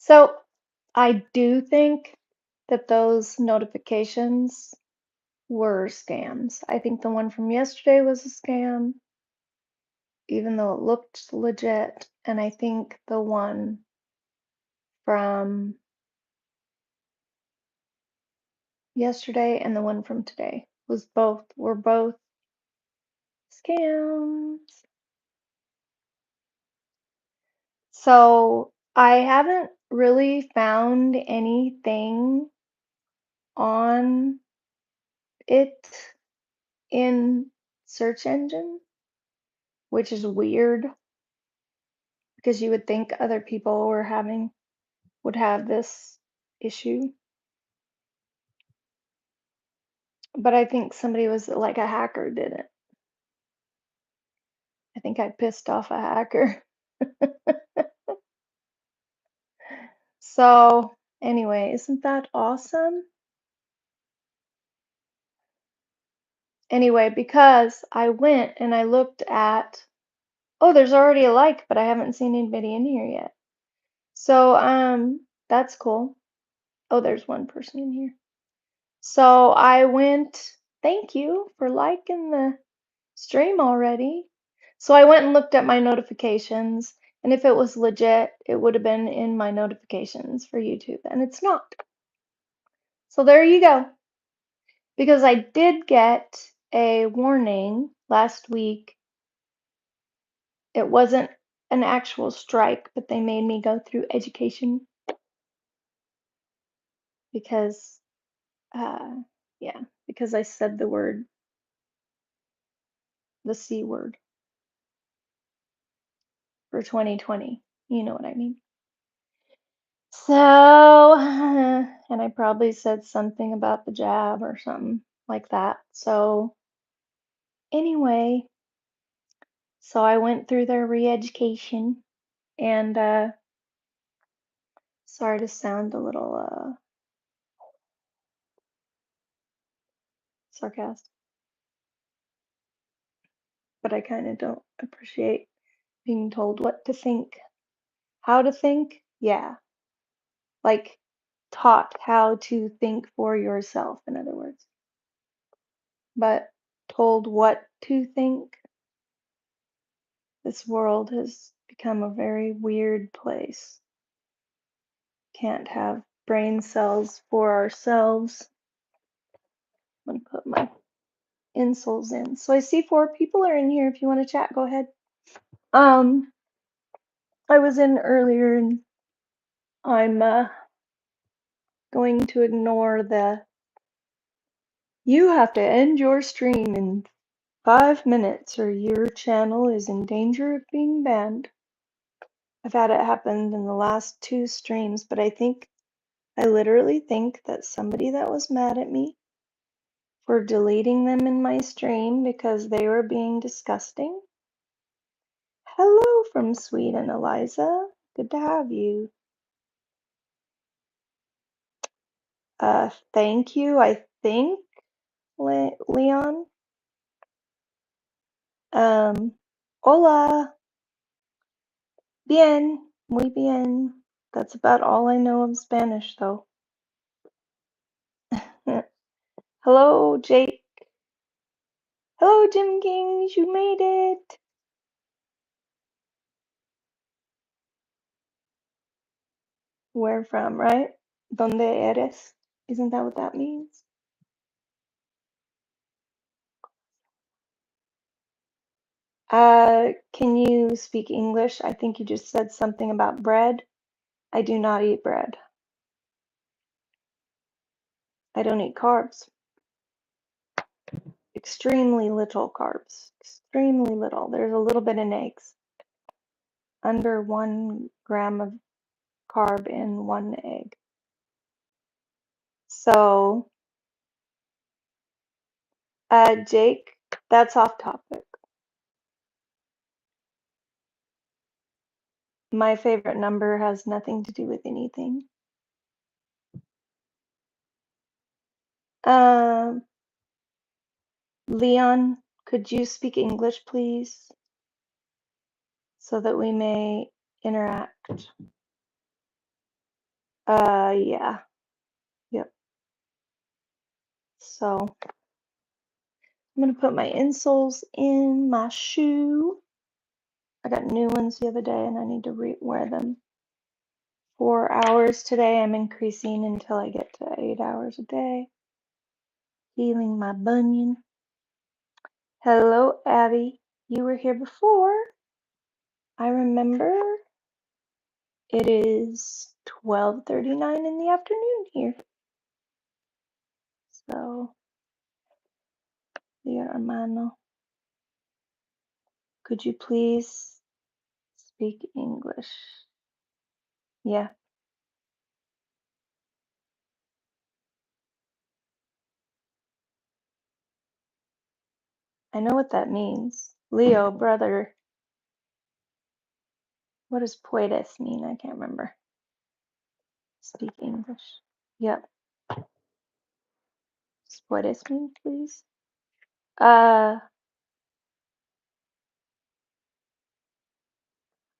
So I do think that those notifications were scams. I think the one from yesterday was a scam, even though it looked legit. And I think the one from yesterday and the one from today were both scams. So I haven't really found anything on it in search engine, which is weird because you would think other people would have this issue. But I think somebody was like a hacker did it. I think I pissed off a hacker. So anyway, isn't that awesome? Anyway, because I went and I looked at, oh, there's already a like, but I haven't seen anybody in here yet. So that's cool. Oh, there's one person in here. So I went, thank you for liking the stream already. So I went and looked at my notifications, and if it was legit, it would have been in my notifications for YouTube, and it's not. So there you go. Because I did get a warning last week. It wasn't an actual strike, but they made me go through education because, yeah, because I said the C word for 2020. You know what I mean. So, and I probably said something about the jab or something like that. So, anyway, so I went through their re-education and sorry to sound a little sarcastic, but I kind of don't appreciate being told what to think, how to think. Yeah, like taught how to think for yourself, in other words, but told what to think. This world has become a very weird place. Can't have brain cells for ourselves. I'm gonna put my insoles in. So I see 4 people are in here. If you want to chat, go ahead. I was in earlier and I'm going to ignore you have to end your stream in 5 minutes or your channel is in danger of being banned. I've had it happen in the last 2 streams, but I literally think that somebody that was mad at me for deleting them in my stream because they were being disgusting. Hello from Sweden, Eliza. Good to have you. Thank you, I think, Leon. Hola. Bien. Muy bien. That's about all I know of Spanish, though. Hello, Jake. Hello, Jim Kings. You made it. Where from, right? Donde eres? Isn't that what that means? Can you speak English? I think you just said something about bread. I do not eat bread. I don't eat carbs. Extremely little carbs. Extremely little. There's a little bit in eggs. Under 1 gram of carb in 1 egg. So, Jake, that's off topic. My favorite number has nothing to do with anything. Leon, could you speak English, please? So that we may interact. Yeah. Yep. So I'm gonna put my insoles in my shoe. I got new ones the other day and I need to wear them 4 hours today. I'm increasing until I get to 8 hours a day. Healing my bunion. Hello, Abby. You were here before. I remember it is 12:39 in the afternoon here. So, dear hermano, could you please speak English? Yeah, I know what that means. Leo, brother. What does puedes mean? I can't remember. Speak English. Yep. Does puedes mean, please? I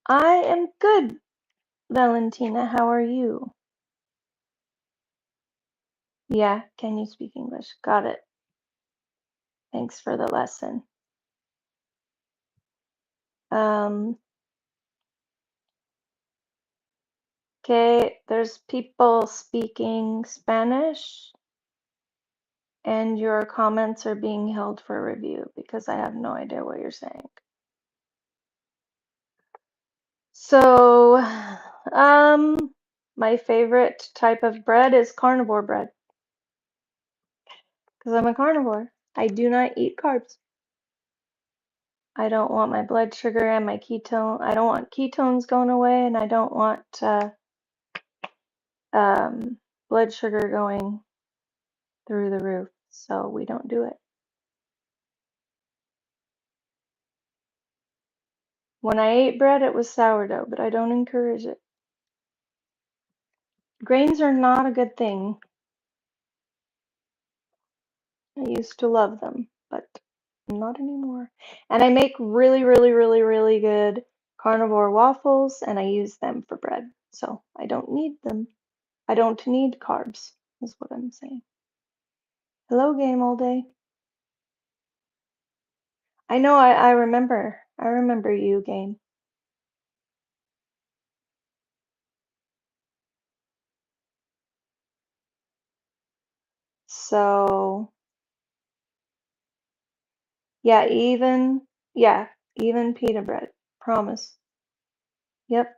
am good, Valentina. How are you? Yeah, can you speak English? Got it. Thanks for the lesson. Okay, there's people speaking Spanish, and your comments are being held for review because I have no idea what you're saying. So, my favorite type of bread is carnivore bread because I'm a carnivore. I do not eat carbs. I don't want my blood sugar and my ketone. I don't want ketones going away, and I don't want blood sugar going through the roof. So we don't do it. When I ate bread, it was sourdough, but I don't encourage it. Grains are not a good thing. I used to love them, but not anymore. And I make really, really, really, really good carnivore waffles, and I use them for bread. So I don't need them. I don't need carbs, is what I'm saying. Hello, game all day. I know, I remember. I remember you, game. So, yeah, even pita bread. Promise. Yep,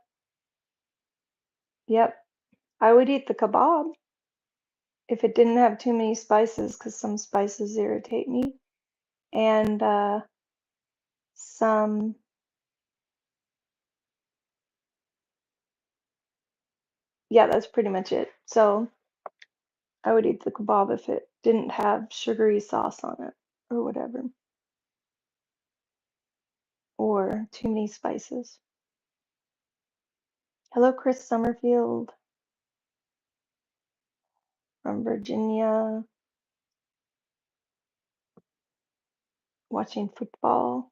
yep. I would eat the kebab if it didn't have too many spices, because some spices irritate me. And some, yeah, that's pretty much it. So I would eat the kebab if it didn't have sugary sauce on it or whatever, or too many spices. Hello, Chris Summerfield from Virginia, watching football.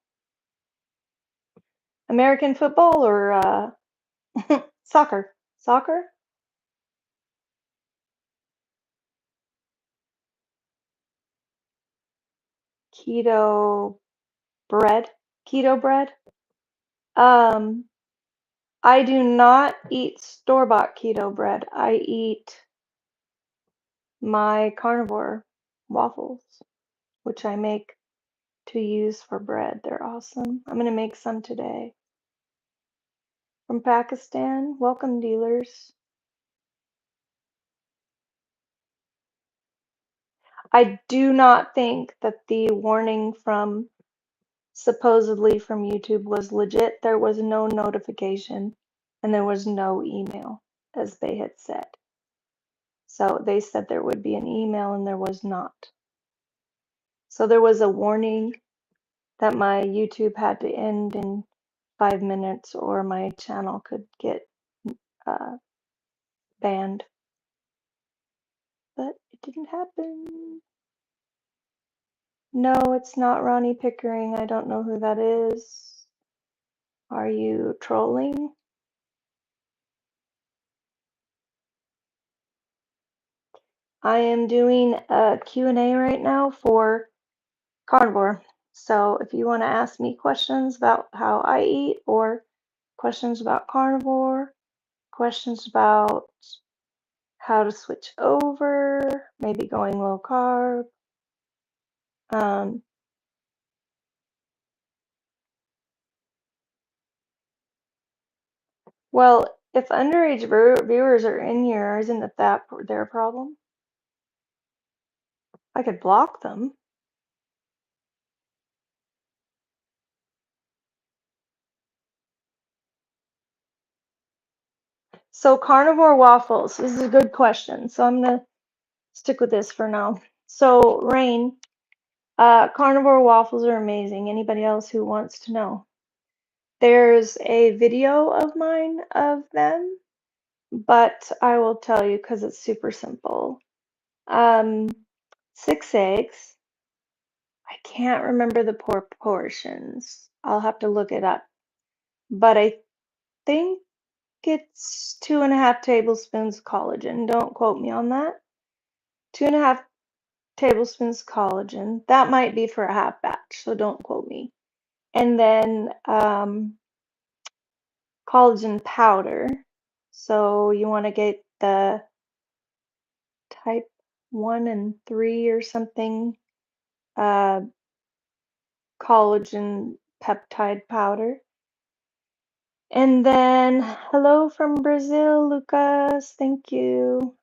American football or soccer? Soccer? Keto bread? Keto bread? Um, I do not eat store-bought keto bread. I eat my carnivore waffles, which I make to use for bread. They're awesome. I'm gonna make some today. From Pakistan, welcome dealers. I do not think that the warning from supposedly from YouTube was legit. There was no notification and there was no email, as they had said. So they said there would be an email and there was not. So there was a warning that my YouTube had to end in 5 minutes or my channel could get uh, banned. But it didn't happen. No, it's not Ronnie Pickering. I don't know who that is. Are you trolling? I am doing a Q and A right now for Carnivore. So if you want to ask me questions about how I eat or questions about Carnivore, questions about how to switch over, maybe going low carb, um, well, if underage viewers are in here, isn't it that their problem? I could block them. So carnivore waffles, this is a good question. So I'm gonna stick with this for now. So Rain, carnivore waffles are amazing. Anybody else who wants to know? There's a video of mine of them, but I will tell you because it's super simple. Um, 6 eggs. I can't remember the proportions. I'll have to look it up. But I think it's 2.5 tablespoons collagen. Don't quote me on that. 2.5 tablespoons collagen. That might be for a half batch, so don't quote me. And then collagen powder. So you want to get the type 1 and 3 or something uh, collagen peptide powder. And then hello from Brazil, Lucas. Thank you.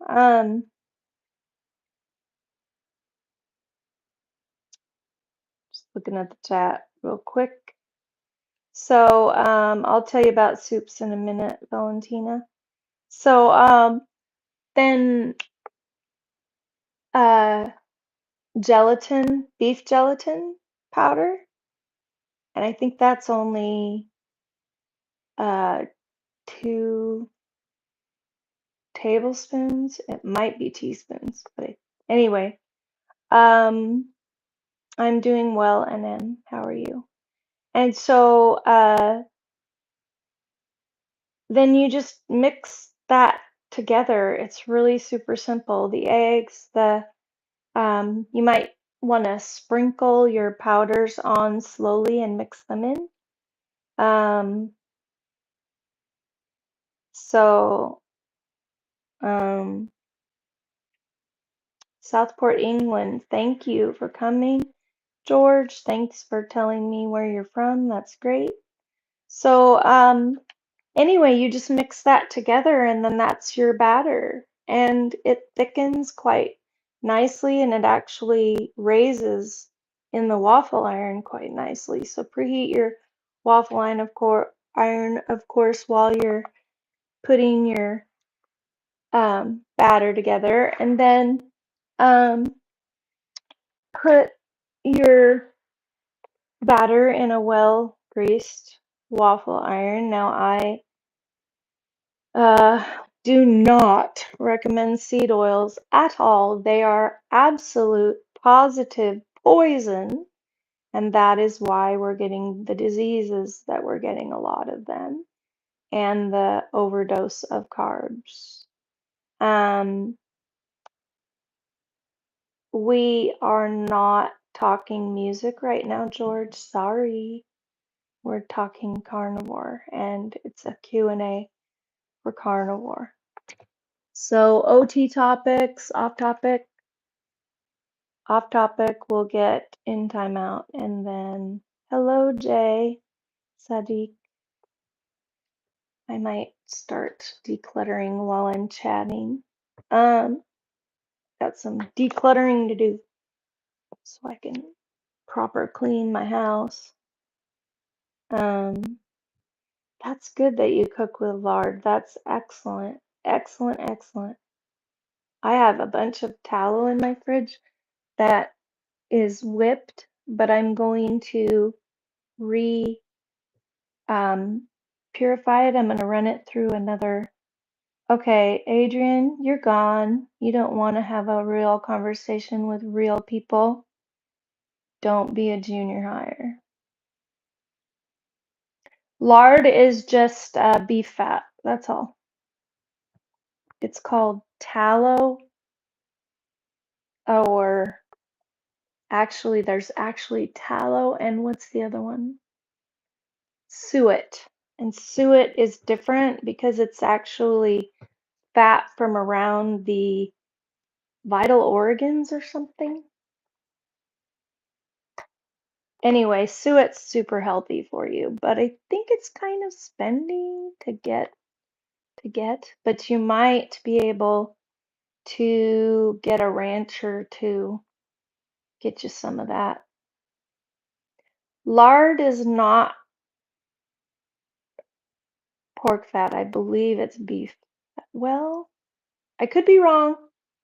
Just looking at the chat real quick. So I'll tell you about soups in a minute, Valentina. So then uh, gelatin, beef gelatin powder, and I think that's only 2 tablespoons. It might be teaspoons, but anyway, I'm doing well, NM. How are you? And so then you just mix that together. It's really super simple. The eggs, you might want to sprinkle your powders on slowly and mix them in. So Southport, England, thank you for coming. George, thanks for telling me where you're from. That's great. So anyway, you just mix that together and then that's your batter. And it thickens quite nicely and it actually raises in the waffle iron quite nicely. So preheat your waffle iron, of course, while you're putting your batter together. And then um, put your batter in a well greased waffle iron. Now I Uh, do not recommend seed oils at all. They are absolute positive poison, and that is why we're getting the diseases that we're getting, a lot of them, and the overdose of carbs. Um, we are not talking music right now, George. Sorry. We're talking carnivore, and it's a Q and A for carnivore. So OT topics, off topic, we'll get in timeout. And then hello Jay, Sadiq. I might start decluttering while I'm chatting. Got some decluttering to do so I can proper clean my house. That's good that you cook with lard. That's excellent. Excellent, excellent. I have a bunch of tallow in my fridge that is whipped, but I'm going to re purify it. I'm going to run it through another. Okay, Adrian, you're gone. You don't want to have a real conversation with real people. Don't be a junior hire. Lard is just beef fat. That's all. It's called tallow. or actually, there's actually tallow and what's the other one? Suet. And suet is different because it's actually fat from around the vital organs or something. Anyway, suet's super healthy for you, but I think it's kind of spending to get, but you might be able to get a rancher to get you some of that. Lard is not pork fat. I believe it's beef. Well, I could be wrong.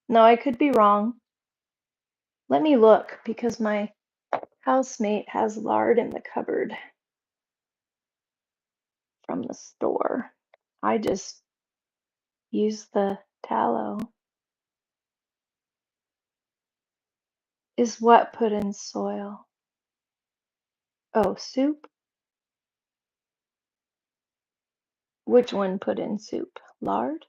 No, I could be wrong. Let me look because my housemate has lard in the cupboard from the store. I just use the tallow. Is what put in soil? Oh, soup? Which one put in soup? Lard?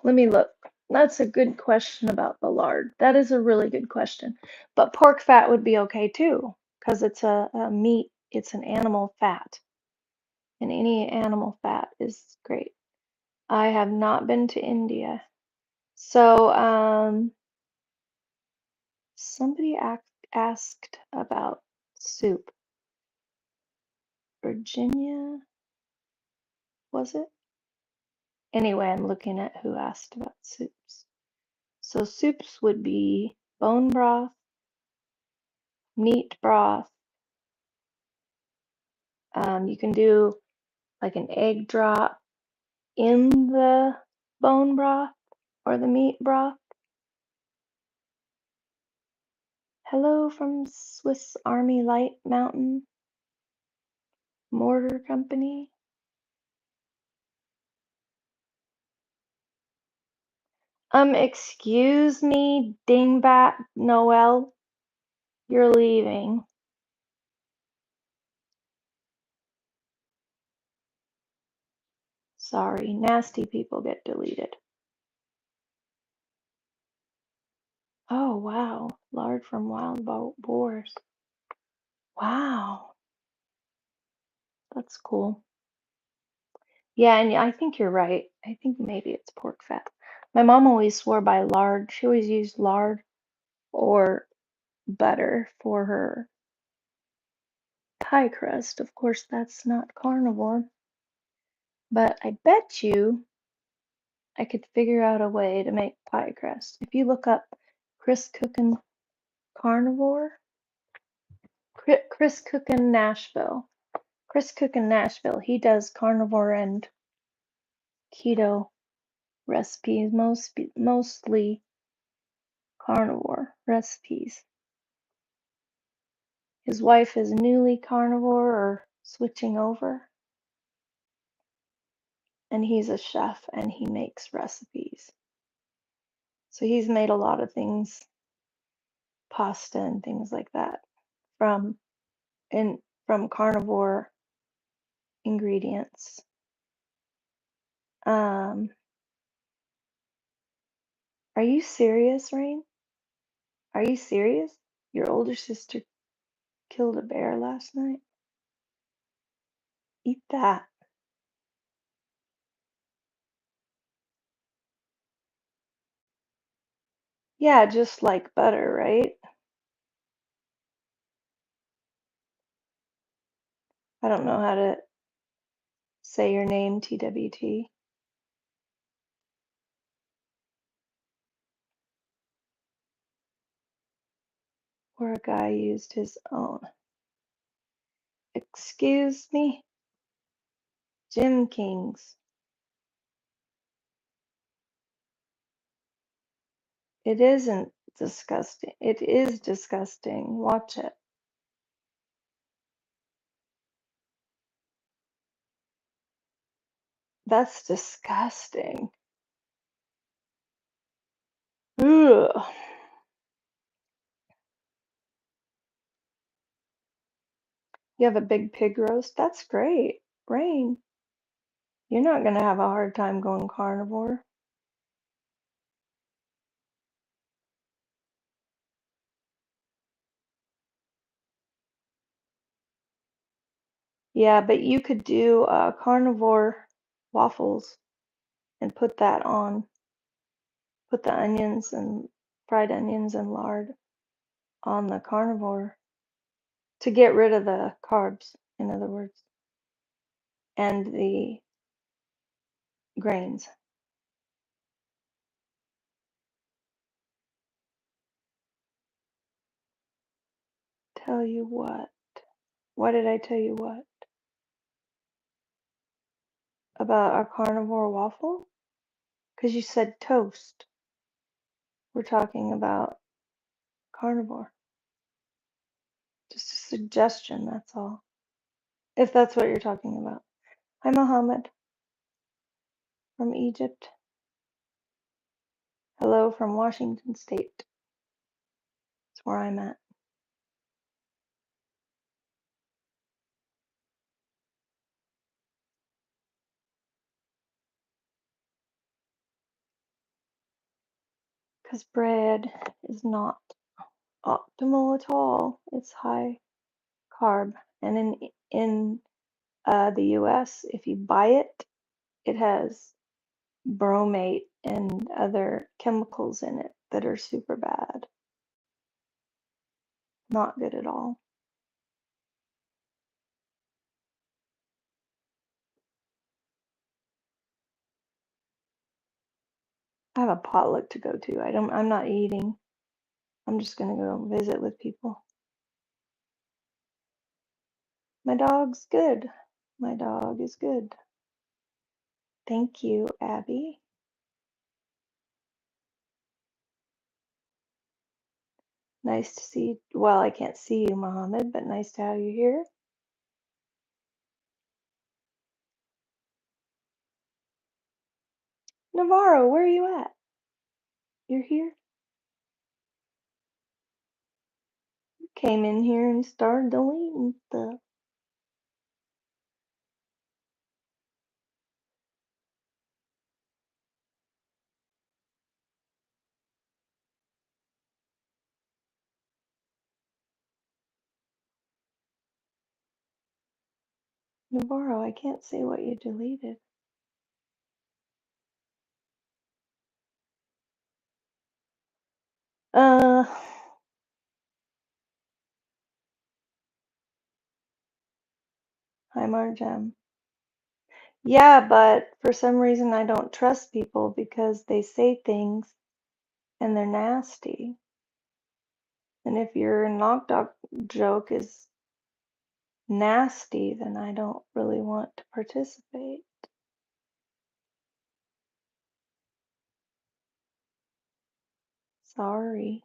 Let me look. That's a good question about the lard. That is a really good question. But pork fat would be okay too, because it's a meat, it's an animal fat. And any animal fat is great. I have not been to India. So, somebody asked about soup. Virginia, was it? Anyway, I'm looking at who asked about soups. So soups would be bone broth, meat broth. You can do like an egg drop in the bone broth or the meat broth. Hello from Swiss Army Light Mountain Mortar Company. Excuse me, dingbat Noel, you're leaving. Sorry, nasty people get deleted. Oh, wow. Lard from wild boars. Wow, that's cool. Yeah, and I think you're right. I think maybe it's pork fat. My mom always swore by lard. She always used lard or butter for her pie crust. Of course, that's not carnivore, but I bet you I could figure out a way to make pie crust. If you look up Chris Cookin' Carnivore, Chris Cookin' Nashville, Chris Cookin' Nashville, he does carnivore and keto recipes, mostly carnivore recipes. His wife is newly carnivore or switching over, and he's a chef and he makes recipes. So he's made a lot of things, pasta and things like that, from from carnivore ingredients. Are you serious, Rain? Are you serious? Your older sister killed a bear last night? Eat that. Yeah, just like butter, right? I don't know how to say your name, TWT. Or a guy used his own. Excuse me? Gym Kings. It isn't disgusting. It is disgusting. Watch it. That's disgusting. Ugh. You have a big pig roast? That's great. Rain, you're not going to have a hard time going carnivore. Yeah, but you could do carnivore waffles and put that on, put the onions and fried onions and lard on the carnivore to get rid of the carbs, in other words, and the grains. Tell you what. Why did I tell you what? About our carnivore waffle? Because you said toast. We're talking about carnivore. Just a suggestion, that's all. If that's what you're talking about. Hi, Mohammed from Egypt. Hello from Washington State. That's where I'm at. Because bread is not optimal at all. It's high carb. And in the US, if you buy it, it has bromate and other chemicals in it that are super bad. Not good at all. I have a potluck to go to. I'm not eating. I'm just gonna go visit with people. My dog's good. My dog is good. Thank you, Abby. Nice to see, well, I can't see you, Mohammed, but nice to have you here. Navarro, where are you at? You're here? You came in here and started deleting stuff. Navarro, I can't see what you deleted. Uh, Hi, Marjam. Yeah, but for some reason I don't trust people because they say things and they're nasty. And if your knock knock joke is nasty, then I don't really want to participate. Sorry.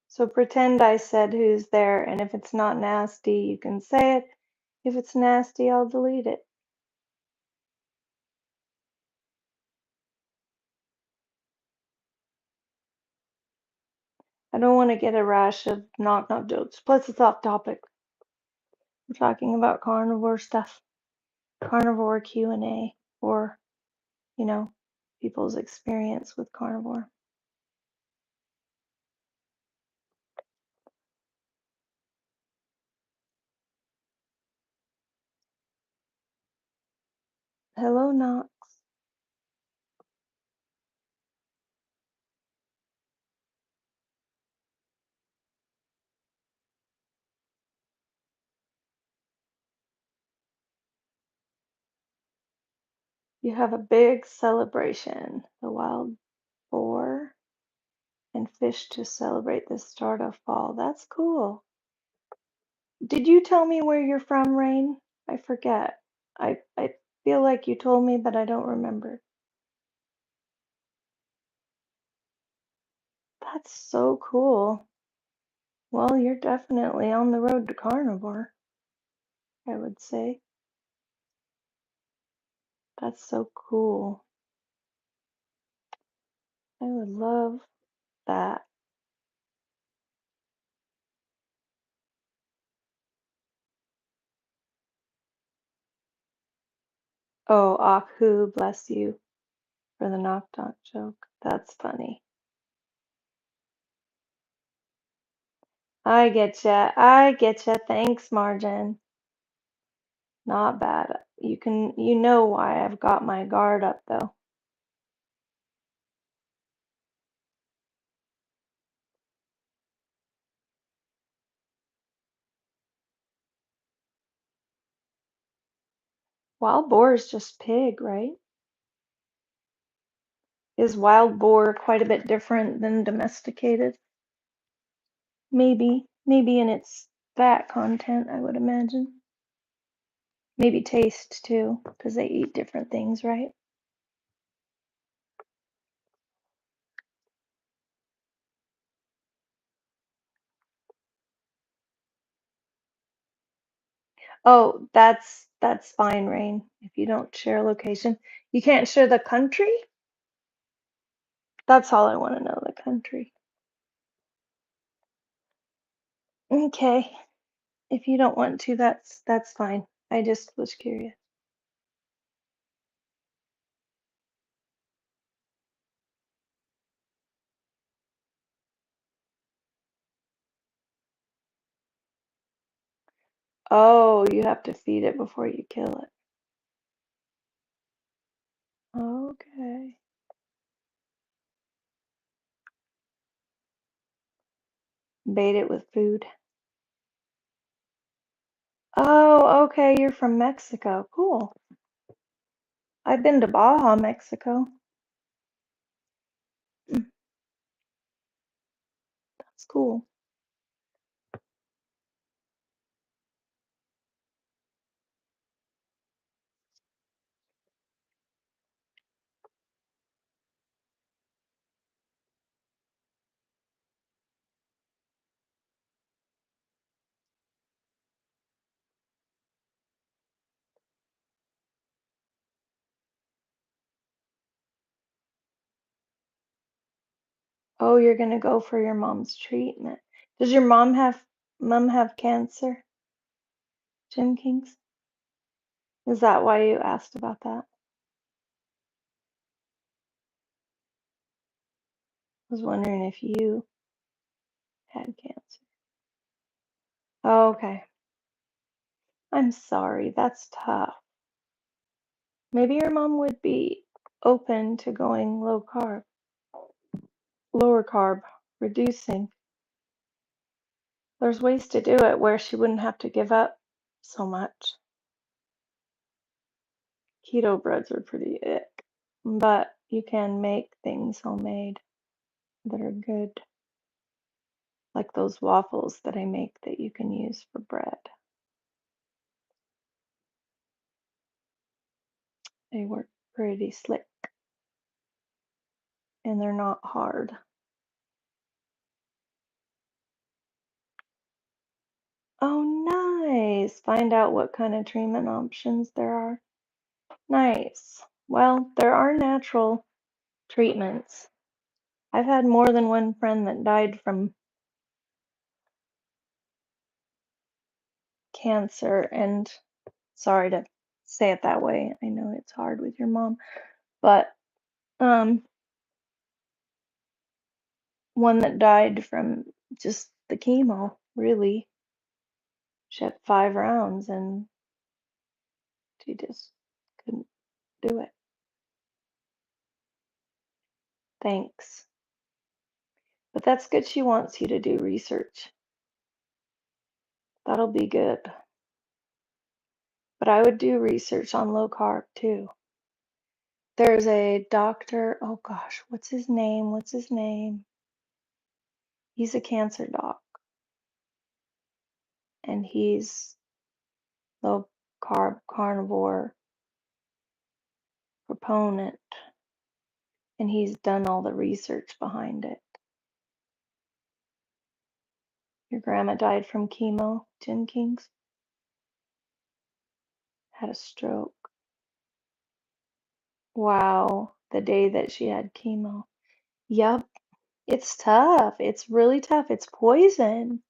So pretend I said who's there, and if it's not nasty, you can say it. If it's nasty, I'll delete it. I don't want to get a rash of knock knock jokes. Plus, it's off topic. We're talking about carnivore stuff. Carnivore Q A, or, you know, people's experience with carnivore. Hello, Knox. You have a big celebration. The wild boar and fish to celebrate the start of fall. That's cool. Did you tell me where you're from, Rain? I forget. I feel like you told me, but I don't remember. That's so cool. Well, you're definitely on the road to carnivore, I would say. That's so cool. I would love that. Oh, Aku, bless you for the knock knock joke. That's funny. I get ya. I get ya. Thanks, Margin. Not bad. You know why I've got my guard up though. Wild boar is just pig, right? Is wild boar quite a bit different than domesticated? Maybe in its fat content, I would imagine. Maybe taste too, because they eat different things, right? Oh, that's fine, Rain. If you don't share location, you can't share the country? That's all I want to know, the country. Okay. If you don't want to, that's fine. I just was curious. Oh, you have to feed it before you kill it. Okay. Bait it with food. Oh, okay, you're from Mexico. Cool. I've been to Baja, Mexico. Mm, that's cool. Oh, you're gonna go for your mom's treatment. Does your mom have cancer, Jim Kings? Is that why you asked about that? I was wondering if you had cancer. Oh, okay. I'm sorry. That's tough. Maybe your mom would be open to going low carb, lower carb, reducing. There's ways to do it where she wouldn't have to give up so much. Keto breads are pretty ick, but you can make things homemade that are good, like those waffles that I make that you can use for bread. They work pretty slick and they're not hard. Oh, nice. Find out what kind of treatment options there are. Nice. Well, there are natural treatments. I've had more than one friend that died from cancer, and sorry to say it that way. I know it's hard with your mom, but um, one that died from just the chemo, really. She had 5 rounds and she just couldn't do it. Thanks. But that's good she wants you to do research. That'll be good. But I would do research on low carb too. There's a doctor, oh gosh, what's his name? What's his name? He's a cancer doc and he's low carb carnivore proponent and he's done all the research behind it. Your grandma died from chemo, Jim Kings, had a stroke. Wow, the day that she had chemo. Yep, it's tough. It's really tough. It's poison.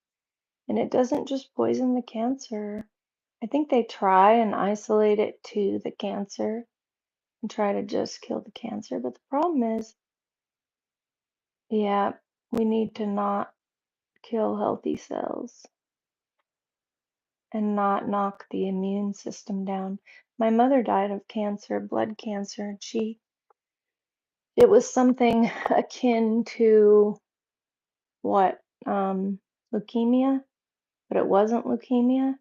And it doesn't just poison the cancer. I think they try and isolate it to the cancer and try to just kill the cancer. But the problem is, yeah, we need to not. kill healthy cells and not knock the immune system down. My mother died of cancer, blood cancer, and it was something akin to what? Leukemia, but it wasn't leukemia.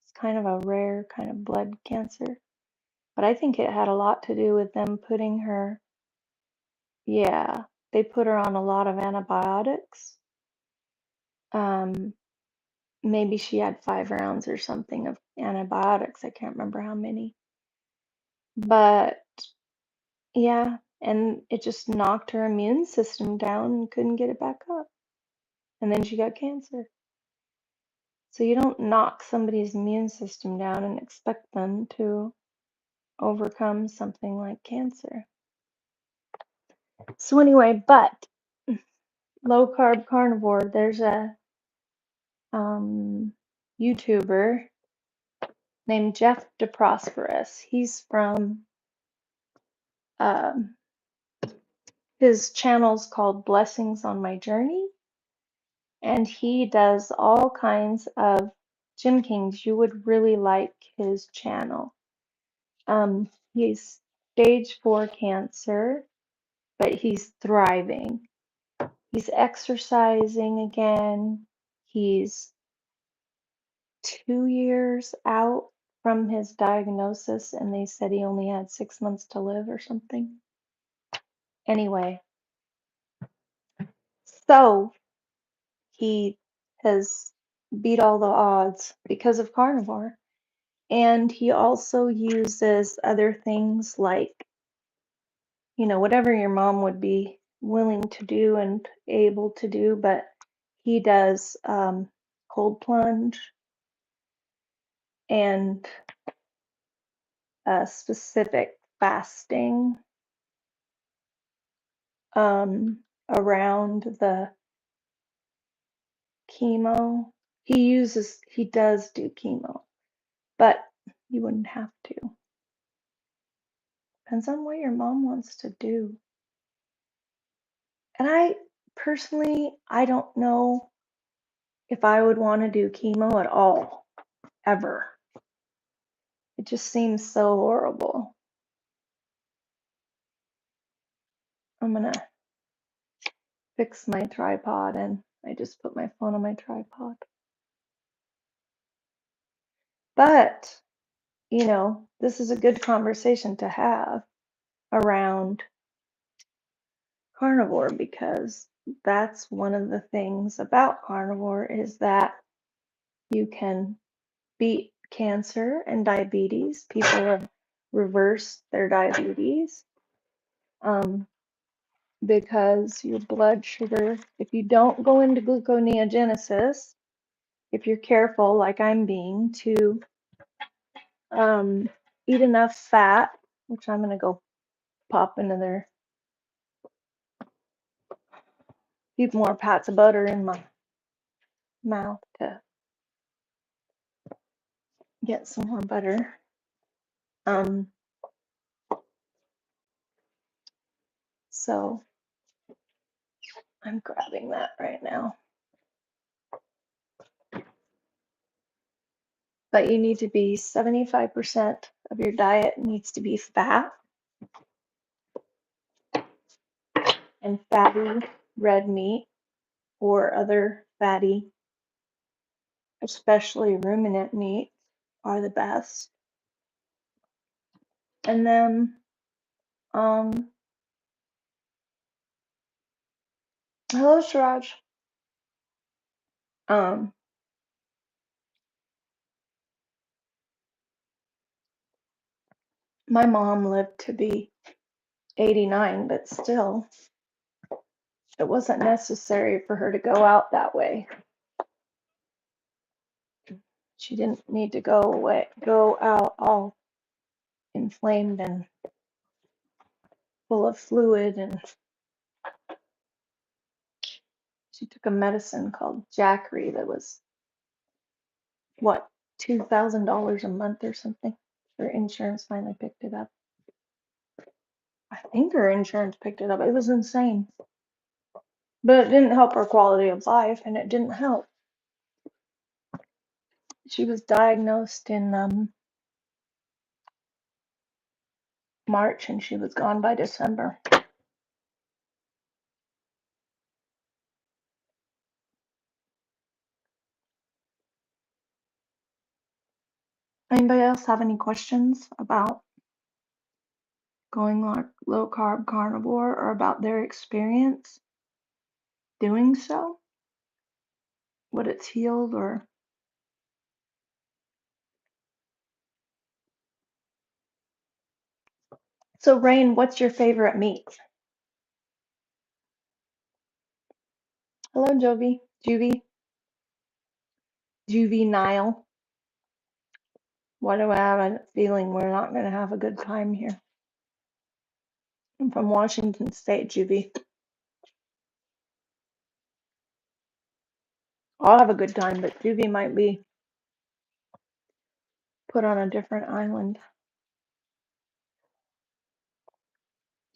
It's kind of a rare kind of blood cancer. But I think it had a lot to do with them putting her, yeah, they put her on a lot of antibiotics. Um, Maybe she had 5 rounds or something of antibiotics. I can't remember how many. But yeah, and it just knocked her immune system down and couldn't get it back up. And then she got cancer. So you don't knock somebody's immune system down and expect them to overcome something like cancer. So anyway, but low carb carnivore, there's a YouTuber named Jeff DeProsperous. He's from um, his channel's called Blessings on My Journey, and he does all kinds of Gym Kings. You would really like his channel. He's stage 4 cancer, but he's thriving. He's exercising again. He's 2 years out from his diagnosis, and they said he only had 6 months to live or something. Anyway, so he has beat all the odds because of carnivore. And he also uses other things like, whatever your mom would be willing to do and able to do, but he does cold plunge and specific fasting around the chemo. He does do chemo, but you wouldn't have to. Depends on what your mom wants to do. And I don't know if I would want to do chemo at all, ever. It just seems so horrible. I'm gonna fix my tripod, and I just put my phone on my tripod. But, this is a good conversation to have around carnivore, because that's one of the things about carnivore is that you can beat cancer and diabetes. People have reversed their diabetes because your blood sugar, if you don't go into gluconeogenesis, if you're careful, like I'm being, to eat enough fat, which I'm going to go pop into there, few more pats of butter in my mouth to get some more butter. So I'm grabbing that right now. But you need to be 75% of your diet needs to be fat and fatty red meat or other fatty, especially ruminant meat, are the best. And then hello Siraj. My mom lived to be 89, but still it wasn't necessary for her to go out that way. She didn't need to go out all inflamed and full of fluid, and she took a medicine called Jackery that was what, $2,000 a month or something. Her insurance finally picked it up. I think her insurance picked it up. It was insane. But it didn't help her quality of life, and it didn't help. She was diagnosed in March, and she was gone by December. Anybody else have any questions about going low carb carnivore or about their experience doing so? What it's healed or so Rain, what's your favorite meat? Hello, Juvenile. Why do I have a feeling we're not going to have a good time here? I'm from Washington State, Juvie. I'll have a good time, but Juvie might be put on a different island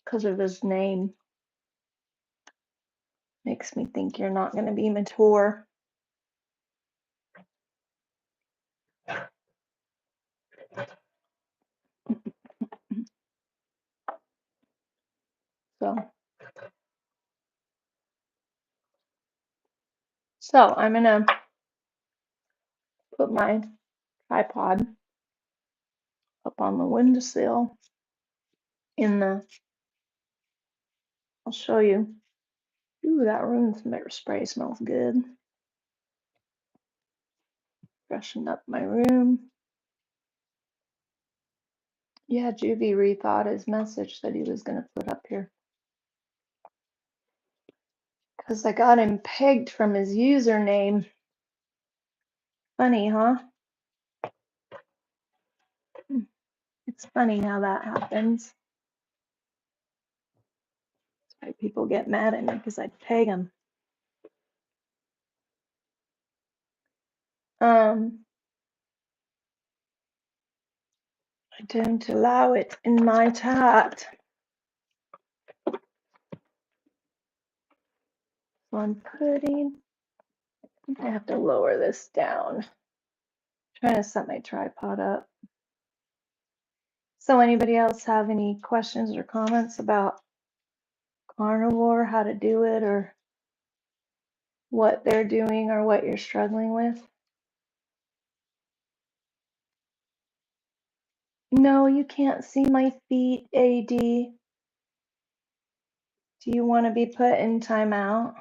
because of his name. Makes me think you're not going to be mature. So I'm going to put my tripod up on the windowsill I'll show you. Ooh, that room spray smells good. Freshen up my room. Yeah, Juvie rethought his message that he was going to put up here. Because I got him pegged from his username. Funny, huh? It's funny how that happens. That's why people get mad at me because I peg them. I don't allow it in my chat. So I'm putting, I have to lower this down. I'm trying to set my tripod up. So anybody else have any questions or comments about carnivore, how to do it, or what they're doing or what you're struggling with? No, you can't see my feet, AD. Do you want to be put in timeout?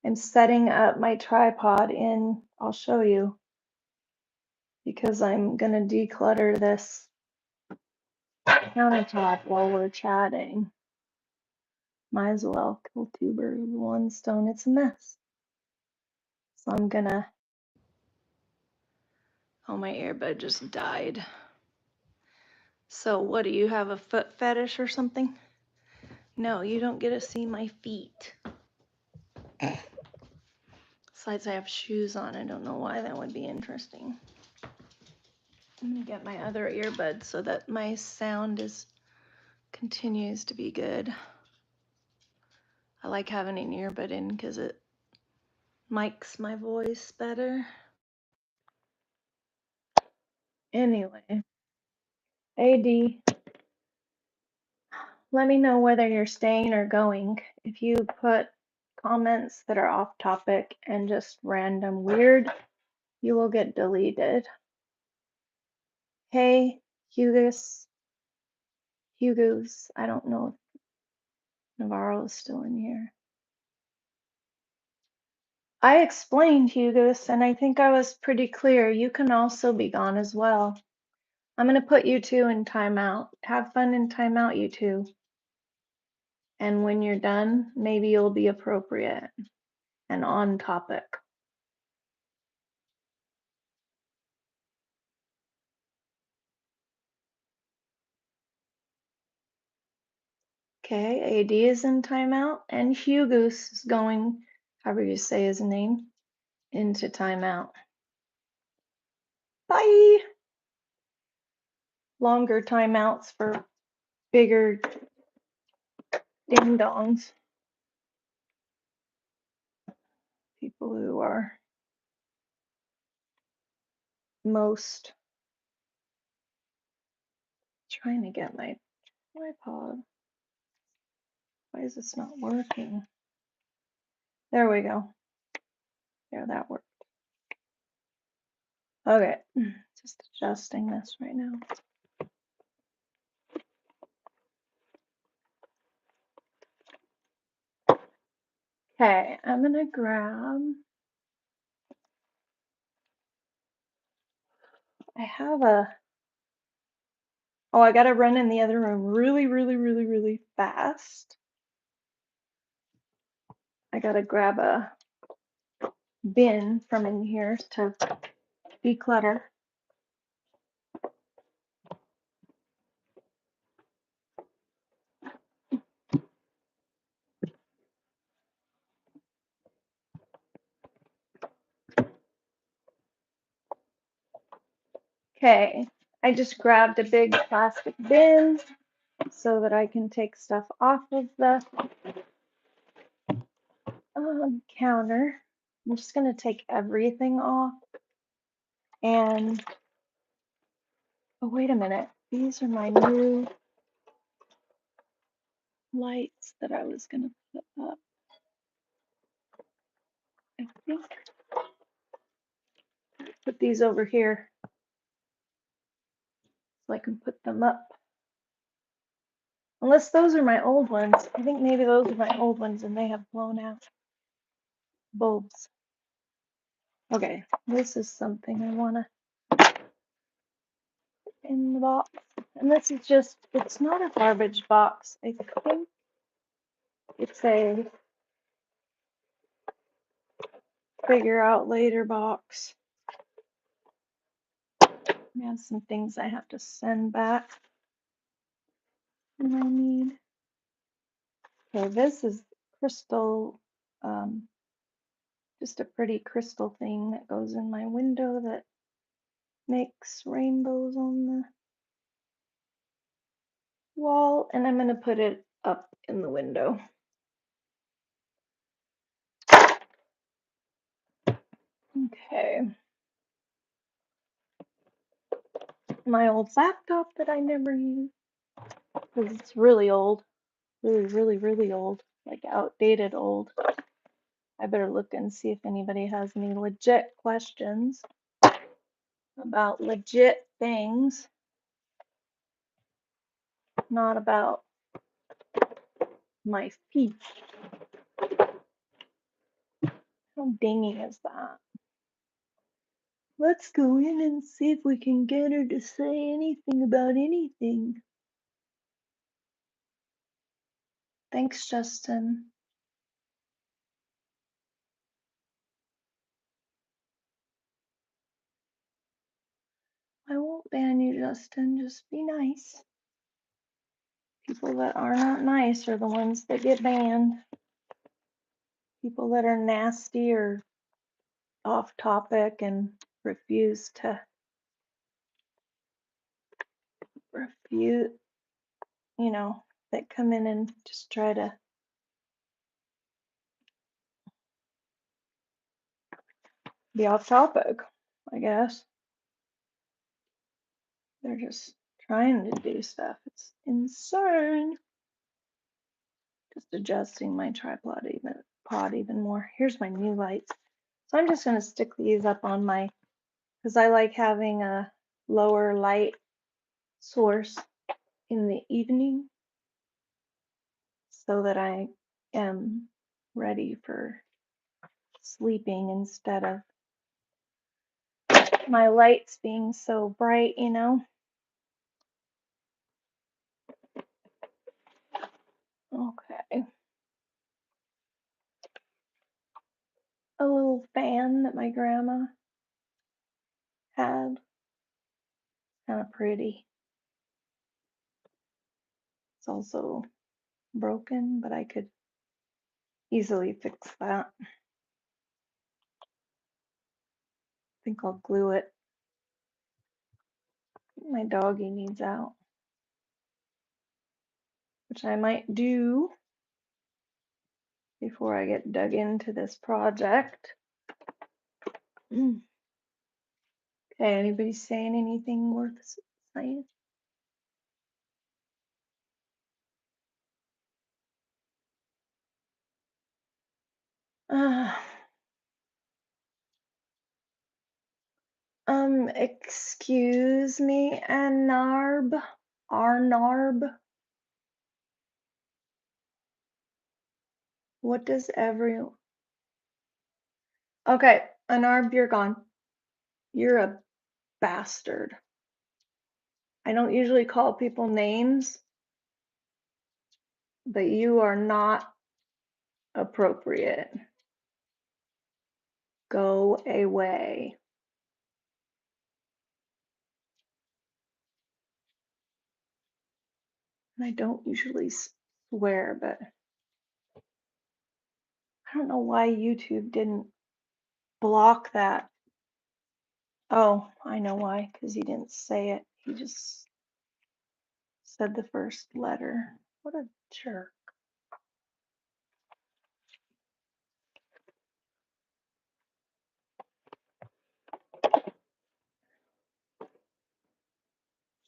I'm setting up my tripod I'll show you, because I'm going to declutter this countertop while we're chatting. Might as well kill two birds with one stone. It's a mess. So I'm gonna, oh, my earbud just died. So what, do you have a foot fetish or something? No, you don't get to see my feet. Besides, I have shoes on. I don't know why that would be interesting. I'm gonna get my other earbud so that my sound continues to be good. I like having an earbud in because it mics my voice better. Anyway, AD, let me know whether you're staying or going. If you put comments that are off topic and just random weird, you will get deleted. Hey, Hugus, I don't know if Navarro is still in here. I explained, Hugus, and I think I was pretty clear. You can also be gone as well. I'm going to put you two in timeout. Have fun in timeout, you two. And when you're done, maybe you'll be appropriate and on topic. Okay, AD is in timeout, and Hugus is going, however you say his name, into timeout. Bye! Longer timeouts for bigger ding dongs. People who are most trying to get my tripod. Why is this not working? There we go. There, that worked. Okay, just adjusting this right now. Okay, I'm gonna grab. I have a. Oh, I gotta run in the other room really fast. I gotta grab a bin from in here to declutter. Okay, I just grabbed a big plastic bin so that I can take stuff off of the counter. I'm just gonna take everything off. And oh, wait a minute. These are my new lights that I was gonna put up. I think put these over here so I can put them up. Unless those are my old ones. I think maybe those are my old ones and they have blown out bulbs. Okay, this is something I wanna in the box. And this is just, it's not a garbage box. I think it's a figure out later box. I have some things I have to send back. And I need, okay, this is crystal, just a pretty crystal thing that goes in my window that makes rainbows on the wall. And I'm gonna put it up in the window. Okay. My old laptop that I never use because it's really old. Really old. Like outdated old. I better look and see if anybody has any legit questions about legit things, not about my feet. How dingy is that? Let's go in and see if we can get her to say anything about anything. Thanks, Justin. I won't ban you, Justin. Just be nice. People that are not nice are the ones that get banned. People that are nasty or off topic and refuse to refute, that come in and just try to be off topic, I guess. They're just trying to do stuff. It's insane. Just adjusting my tripod even more. Here's my new lights. So I'm just going to stick these up on my, because I like having a lower light source in the evening so that I am ready for sleeping instead of my lights being so bright, Okay. A little fan that my grandma had. Kind of pretty. It's also broken, but I could easily fix that. I think I'll glue it. My doggy needs out, which I might do before I get dug into this project. Okay, anybody saying anything worth saying? Uh, excuse me, Arnarb, what does okay, Arnarb, you're gone. You're a bastard. I don't usually call people names, but you are not appropriate. Go away. And I don't usually swear, but I don't know why YouTube didn't block that. Oh, I know why, because he didn't say it. He just said the first letter. What a jerk.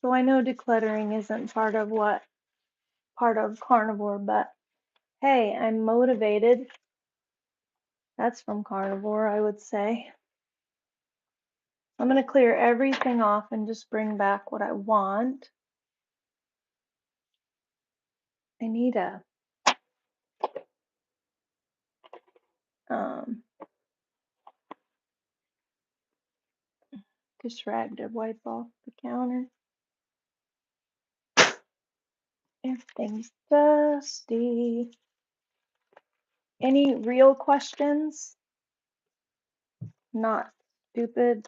So I know decluttering isn't part of carnivore, but hey, I'm motivated. That's from carnivore, I would say. I'm going to clear everything off and just bring back what I want. I need a dish rag to wipe off the counter. Everything's dusty. Any real questions? Not stupid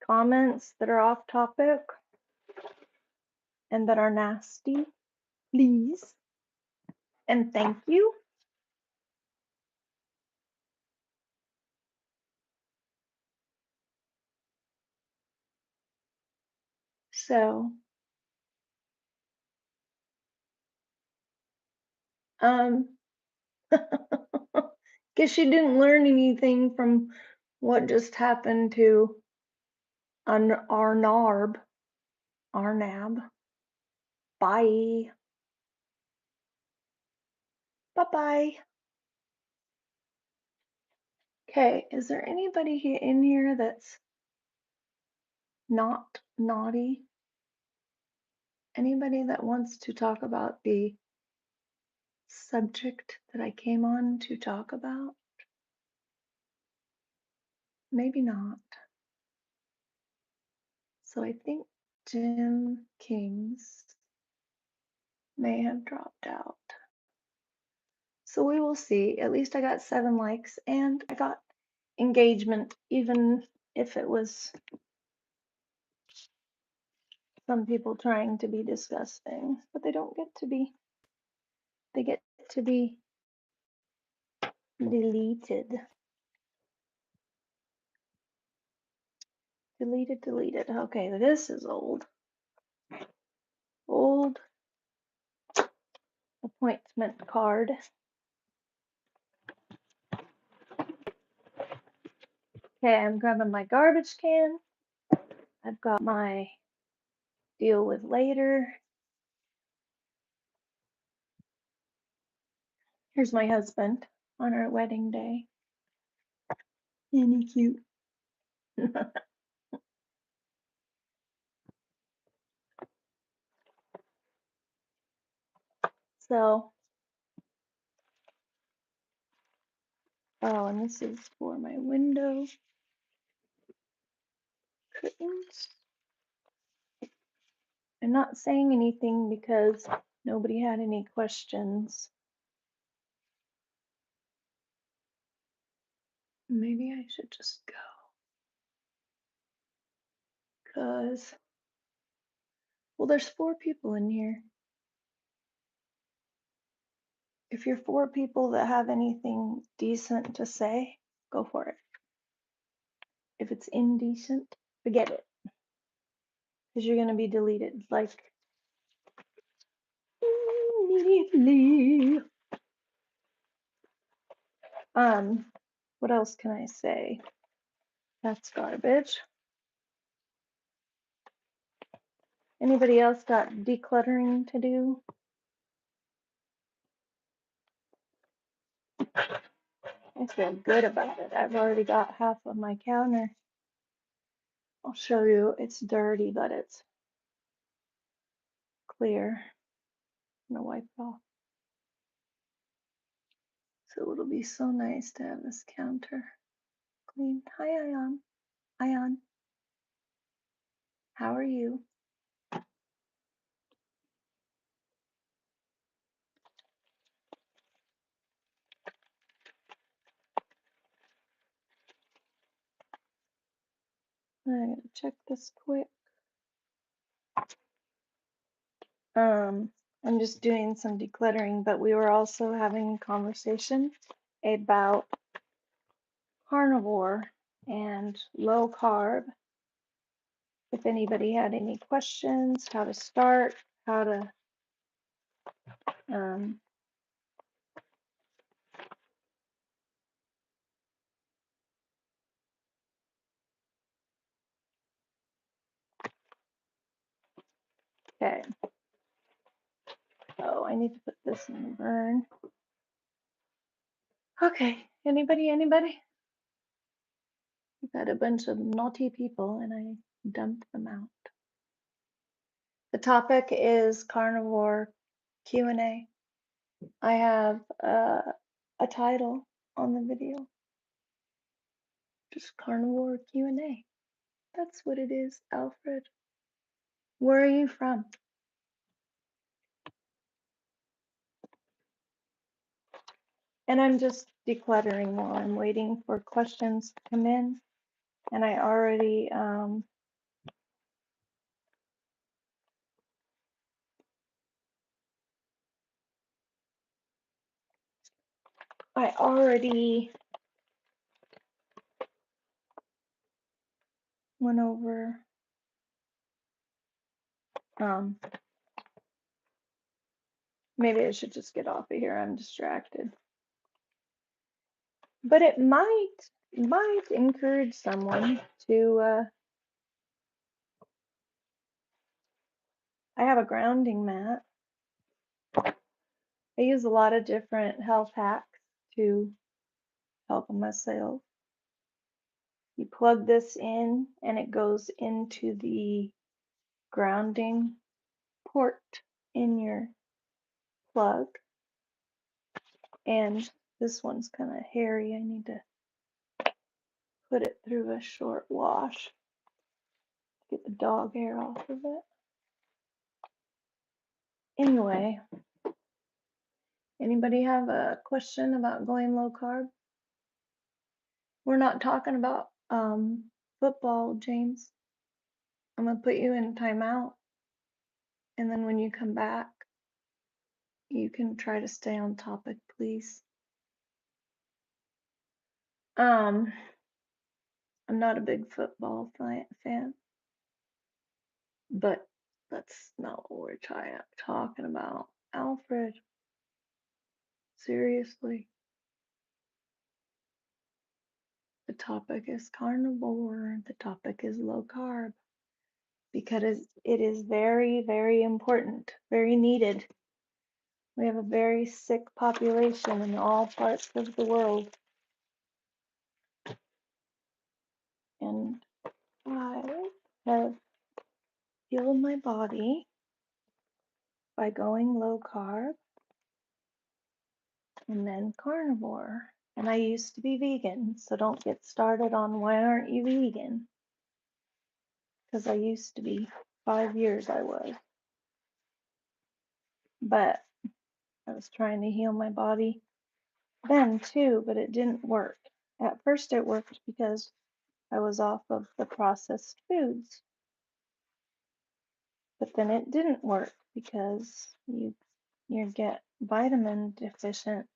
comments that are off topic and that are nasty, please. And thank you. So, guess you didn't learn anything from what just happened to Arnab. Bye. Bye-bye. Okay, is there anybody in here that's not naughty? Anybody that wants to talk about the subject that I came on to talk about? Maybe not. So I think Jim King's may have dropped out. So we will see. At least I got 7 likes and I got engagement, even if it was some people trying to be disgusting. But they don't get to be. They get to be deleted. Deleted. Okay, this is old. Old appointment card. Okay, I'm grabbing my garbage can. I've got my deal with later. Here's my husband on our wedding day. Isn't he cute? So, oh, and this is for my window curtains. I'm not saying anything because nobody had any questions. Maybe I should just go. Because, well, there's 4 people in here. If you're 4 people that have anything decent to say, go for it. If it's indecent, forget it. Because you're going to be deleted, like, immediately. What else can I say? That's garbage. Anybody else got decluttering to do? I feel good about it. I've already got half of my counter. I'll show you. It's dirty, but it's clear. I'm gonna wipe it off. So it'll be so nice to have this counter clean. Hi, Ion. Ion, how are you? I gotta check this quick. I'm just doing some decluttering, but we were also having a conversation about carnivore and low carb. If anybody had any questions, how to start, how to um, okay. Oh, I need to put this in the burn. Okay, anybody? We've had a bunch of naughty people and I dumped them out. The topic is Carnivore Q A. I have a title on the video, just Carnivore Q A. That's what it is, Alfred. Where are you from? And I'm just decluttering while I'm waiting for questions to come in. And I already went over maybe I should just get off of here. I'm distracted. But it might encourage someone to I have a grounding mat. I use a lot of different health hacks to help myself. You plug this in and it goes into the grounding port in your plug. And this one's kind of hairy. I need to put it through a short wash to get the dog hair off of it. Anyway, anybody have a question about going low carb? We're not talking about football, James. I'm gonna put you in timeout, and then when you come back, you can try to stay on topic, please. I'm not a big football fan, but that's not what we're talking about. Alfred, seriously, the topic is carnivore, the topic is low carb, because it is very, very important, very needed. We have a very sick population in all parts of the world. And I have healed my body by going low carb and then carnivore. And I used to be vegan, so don't get started on why aren't you vegan? Because I used to be. 5 years I was. But I was trying to heal my body then too, but it didn't work. At first it worked because I was off of the processed foods. But then it didn't work because you get vitamin deficient.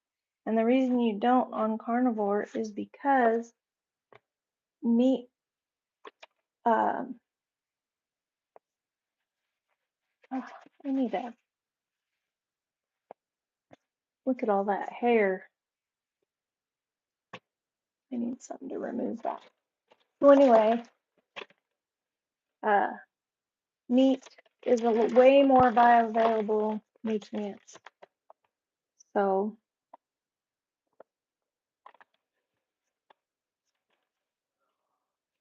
And the reason you don't on carnivore is because meat, um, oh, I need to look at all that hair. I need something to remove that. So anyway, meat is a way more bioavailable nutrients. So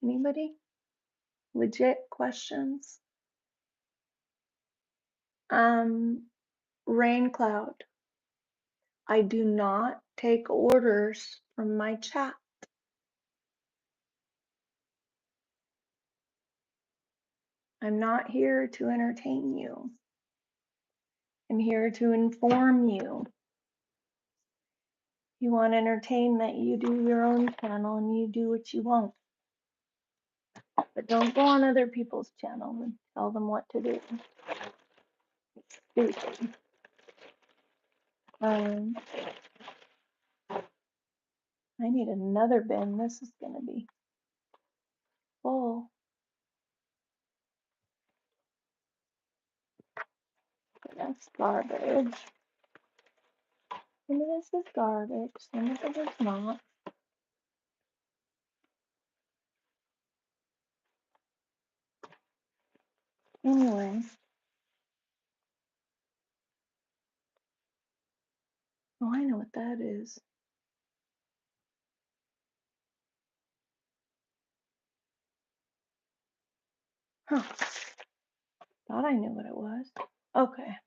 anybody? Legit questions? Rain cloud. I do not take orders from my chat. I'm not here to entertain you. I'm here to inform you. You want entertainment, you do your own channel and you do what you want. But don't go on other people's channel and tell them what to do. It's stupid. I need another bin. This is gonna be full. That's garbage. Some of this is garbage. Some of it is not. Anyway. Oh, I know what that is. Huh. Thought I knew what it was. Okay. I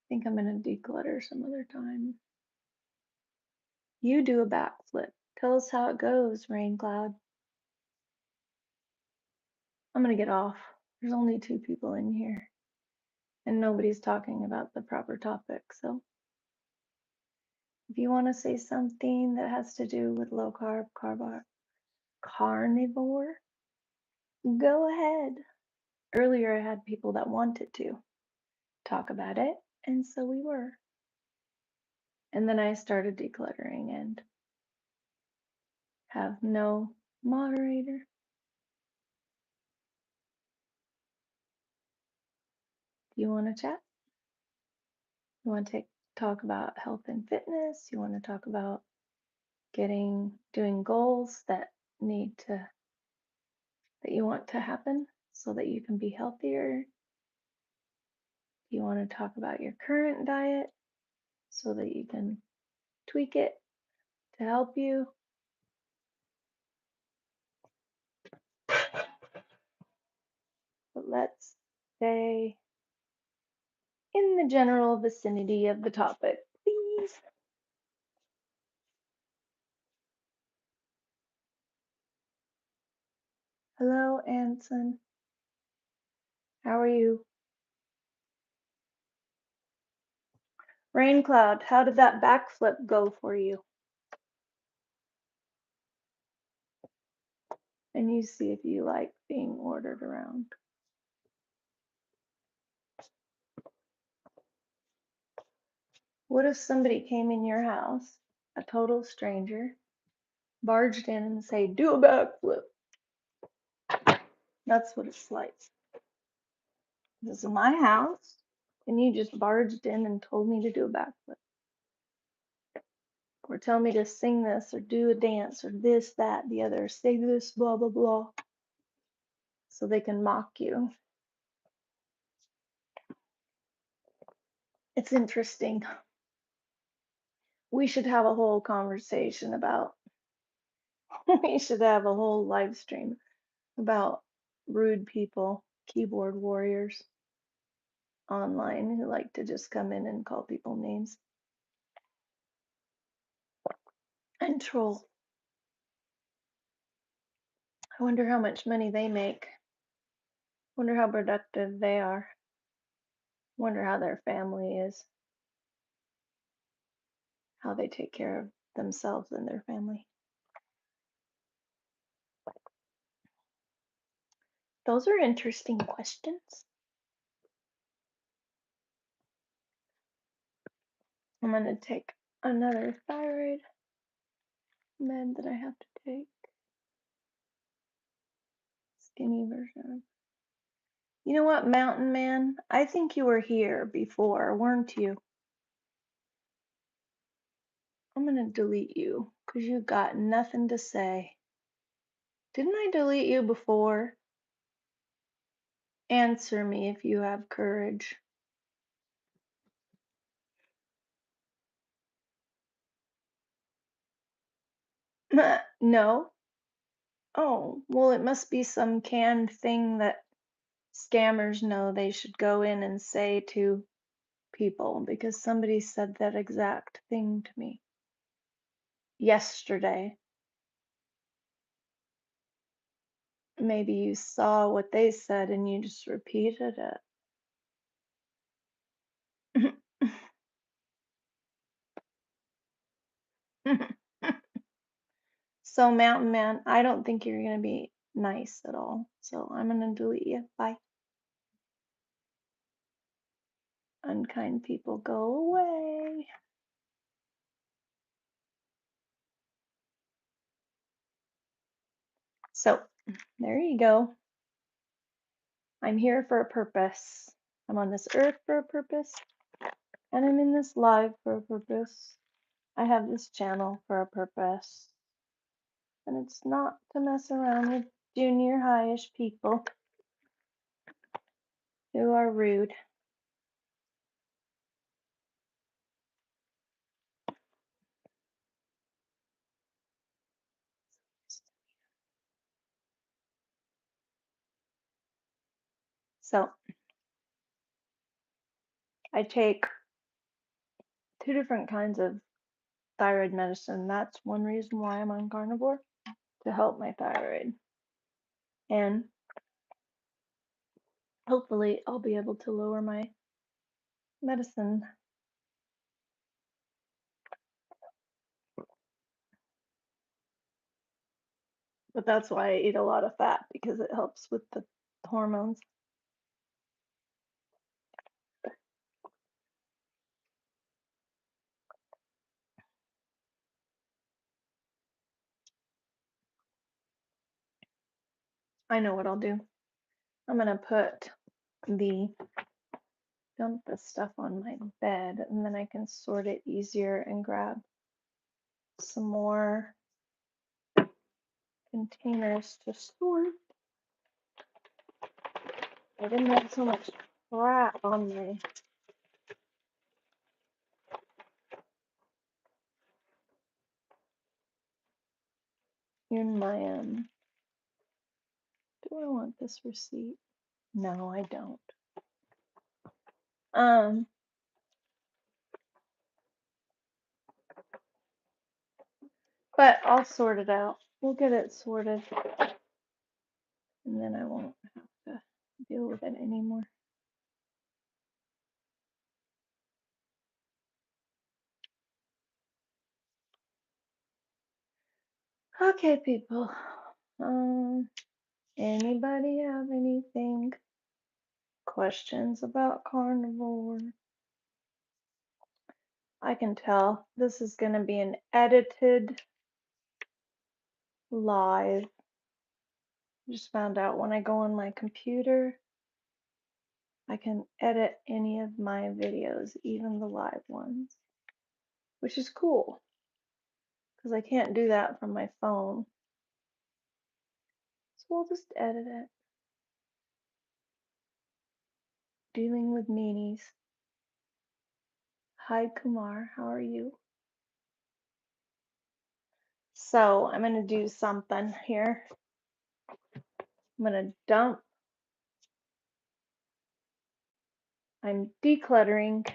think I'm gonna declutter some other time. You do a backflip. Tell us how it goes, Rain Cloud. I'm gonna get off. There's only 2 people in here, and nobody's talking about the proper topic. So if you want to say something that has to do with low carb, carnivore, go ahead. Earlier, I had people that wanted to talk about it, and so we were. And then I started decluttering and have no moderator. Do you want to chat? You want to talk about health and fitness? You want to talk about doing goals that you want to happen so that you can be healthier? Do you want to talk about your current diet so that you can tweak it to help you? But let's stay in the general vicinity of the topic, please. Hello, Anson. How are you? Rain Cloud, how did that backflip go for you? And you see if you like being ordered around. What if somebody came in your house, a total stranger, barged in and say, do a backflip? That's what it's like. This is my house, and you just barged in and told me to do a backflip. Or tell me to sing this, or do a dance, or this, that, the other, say this, blah, blah, blah. So they can mock you. It's interesting. We should have a whole conversation about, we should have a whole live stream about rude people, keyboard warriors online who like to just come in and call people names and troll. I wonder how much money they make. Wonder how productive they are. Wonder how their family is. How they take care of themselves and their family. Those are interesting questions. I'm going to take another thyroid med that I have to take. Skinny version. You know what, Mountain Man? I think you were here before, weren't you? I'm gonna delete you because you got nothing to say. Didn't I delete you before? Answer me if you have courage. No? Oh, well, it must be some canned thing that scammers know they should go in and say to people because somebody said that exact thing to me yesterday. Maybe you saw what they said and you just repeated it. So, Mountain Man, I don't think you're going to be nice at all. So, I'm going to delete you. Bye. Unkind people, go away. So, there you go. I'm here for a purpose. I'm on this earth for a purpose, and I'm in this live for a purpose. I have this channel for a purpose, and it's not to mess around with junior high-ish people who are rude. So, I take 2 different kinds of thyroid medicine. That's one reason why I'm on carnivore, to help my thyroid. And hopefully I'll be able to lower my medicine. But that's why I eat a lot of fat, because it helps with the hormones. I know what I'll do. I'm gonna dump the stuff on my bed, and then I can sort it easier and grab some more containers to store. I didn't have so much crap on me. In my do I want this receipt? No, I don't. But I'll sort it out. We'll get it sorted, and then I won't have to deal with it anymore. Okay, people. Anybody have anything? Questions about carnivore? I can tell this is going to be an edited live. Just found out when I go on my computer, I can edit any of my videos, even the live ones, which is cool because I can't do that from my phone. So I'll just edit it. Dealing with meanies. Hi Kumar, how are you? So I'm going to do something here. I'm going to dump. I'm decluttering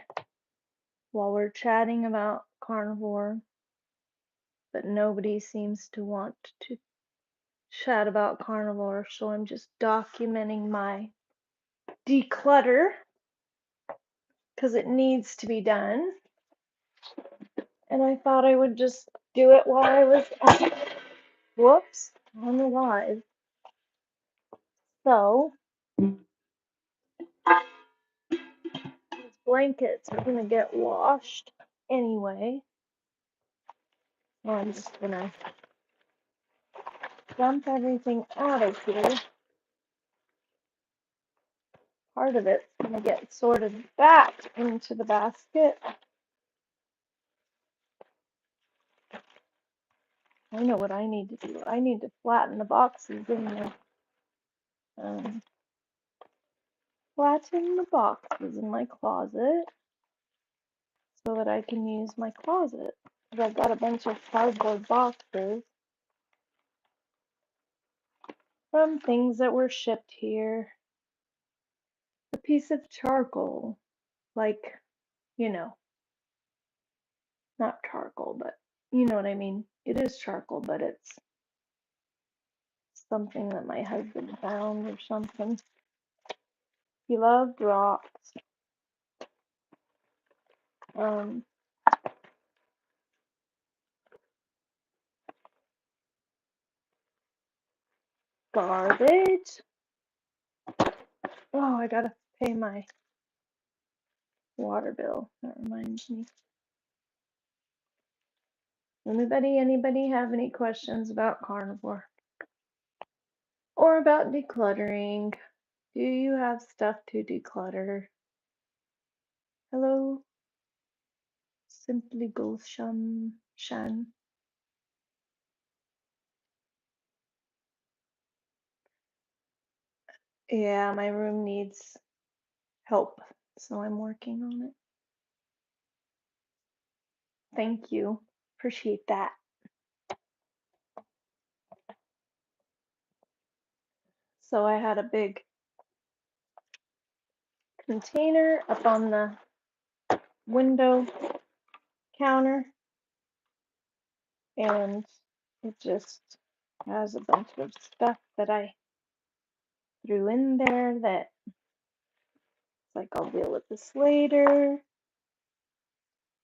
while we're chatting about carnivore, but nobody seems to want to chat about carnivore, so I'm just documenting my declutter because it needs to be done. And I thought I would just do it while I was on the live. So these blankets are gonna get washed anyway. So I'm just gonna dump everything out of here. Part of it's gonna get sorted back into the basket. I know what I need to do. I need to flatten the boxes in there. Flatten the boxes in my closet so that I can use my closet. Because I've got a bunch of cardboard boxes from things that were shipped here. A piece of charcoal, like, you know, not charcoal, but you know what I mean. It is charcoal, but it's something that my husband found or something. He loved rocks. Um, Garbage. Oh, I gotta pay my water bill. That reminds me. Anybody have any questions about carnivore or about decluttering? Do you have stuff to declutter? Hello, Simply Gulsham Shan. Yeah, my room needs help, so I'm working on it. Thank you. Appreciate that. So I had a big container up on the window counter, and it just has a bunch of stuff that I threw in there that it's like I'll deal with this later.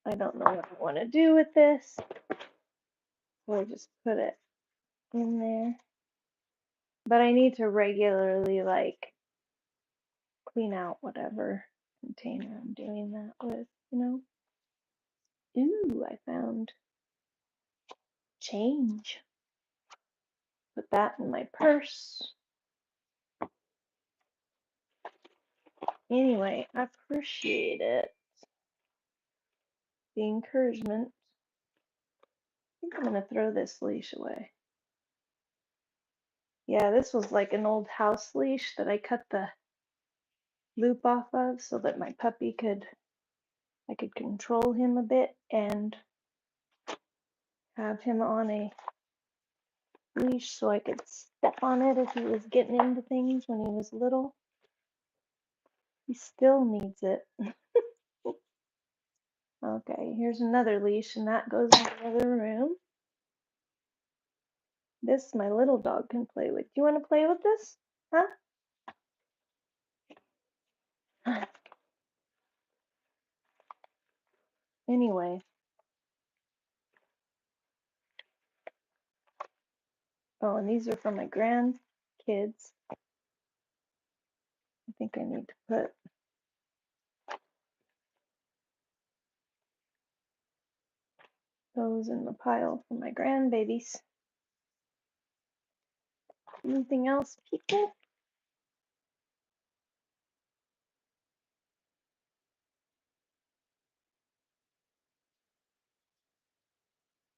I don't know what I want to do with this, so I just put it in there. But I need to regularly like clean out whatever container I'm doing that with, you know. Ooh, I found change. Put that in my purse. Anyway, I appreciate it. The encouragement. I think I'm gonna throw this leash away. Yeah, this was like an old house leash that I cut the loop off of so that my puppy I could control him a bit and have him on a leash so I could step on it if he was getting into things when he was little. He still needs it. Okay, here's another leash, and that goes in the other room. This my little dog can play with. Do you want to play with this? Huh? Anyway. Oh, and these are for my grandkids. I think I need to put those in the pile for my grandbabies. Anything else, people?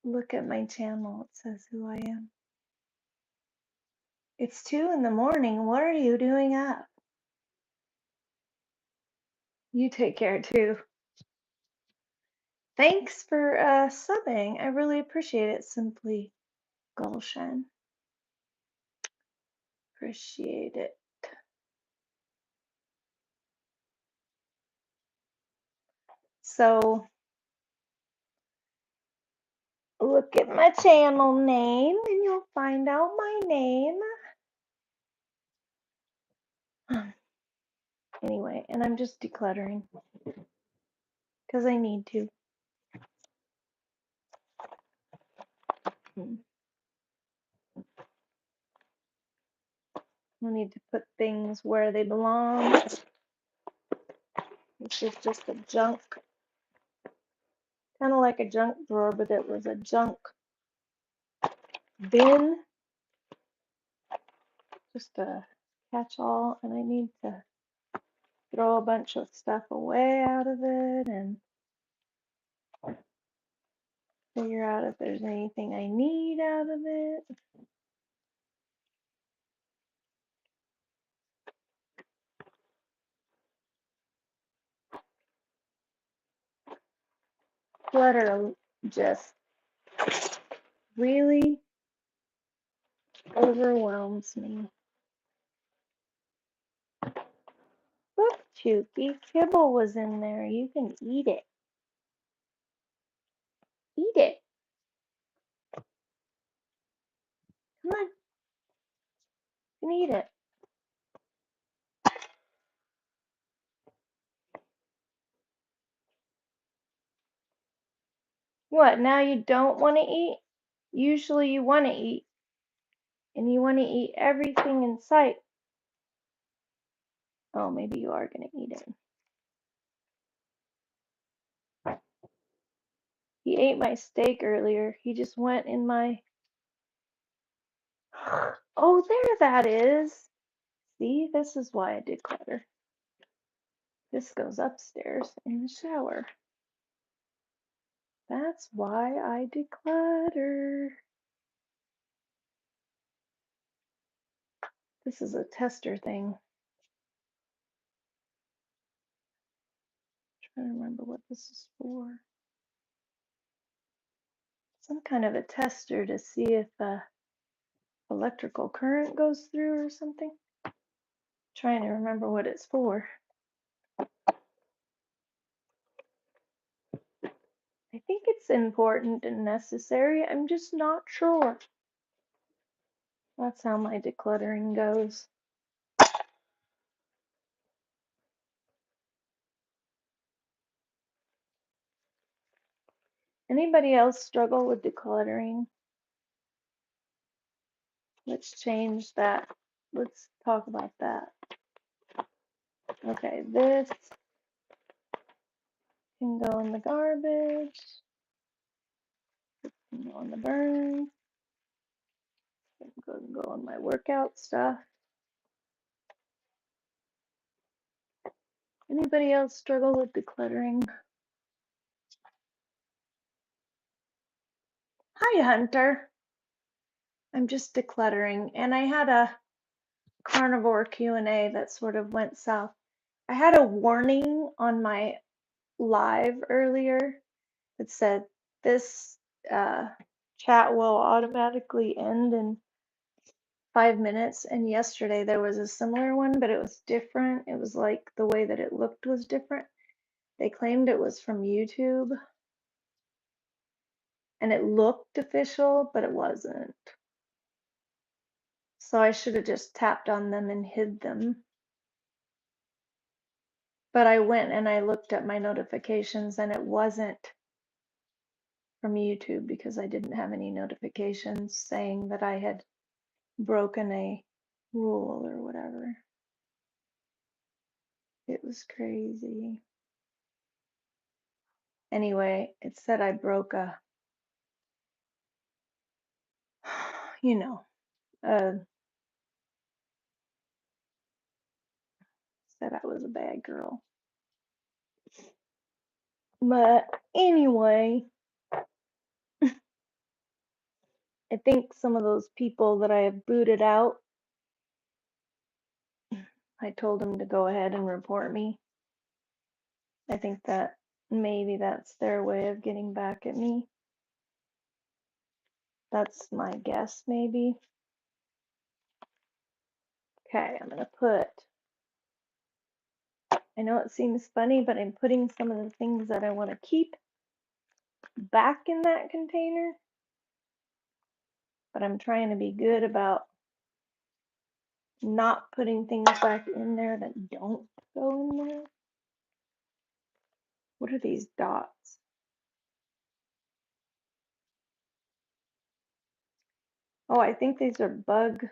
Look at my channel. It says who I am. It's 2 in the morning. What are you doing up? You take care too. Thanks for subbing. I really appreciate it. Simply Gulshan. Appreciate it. So look at my channel name and you'll find out my name. Anyway, and I'm just decluttering because I need to. I need to put things where they belong. This is just a junk, kind of like a junk drawer, but it was a junk bin. Just a catch-all, and I need to throw a bunch of stuff away out of it, and figure out if there's anything I need out of it. Clutter just really overwhelms me. Look, Chooky, kibble was in there. You can eat it. Eat it. Come on, you can eat it. What, now you don't want to eat? Usually you want to eat, and you want to eat everything in sight. Oh, maybe you are going to eat it. He ate my steak earlier. He just went in my... Oh, there that is. See, this is why I declutter. This goes upstairs in the shower. That's why I declutter. This is a tester thing. I'm trying to remember what this is for. Some kind of a tester to see if electrical current goes through or something. Trying to remember what it's for. I think it's important and necessary. I'm just not sure. That's how my decluttering goes. Anybody else struggle with decluttering? Let's change that. Let's talk about that. Okay, this can go in the garbage. This can go in the burn. This can go in my workout stuff. Anybody else struggle with decluttering? Hi, Hunter. I'm just decluttering, and I had a Carnivore Q A that sort of went south. I had a warning on my live earlier that said this chat will automatically end in 5 minutes. And yesterday there was a similar one, but it was different. It was like the way that it looked was different. They claimed it was from YouTube and it looked official, but it wasn't. So I should have just tapped on them and hid them. But I went and I looked at my notifications and it wasn't from YouTube because I didn't have any notifications saying that I had broken a rule or whatever. It was crazy. Anyway, it said I broke a, you know, said I was a bad girl. But anyway, I think some of those people that I have booted out, I told them to go ahead and report me. I think that maybe that's their way of getting back at me. That's my guess, maybe. Okay, I'm gonna put, I know it seems funny, but I'm putting some of the things that I want to keep back in that container. But I'm trying to be good about not putting things back in there that don't go in there. What are these dots? Oh, I think these are bug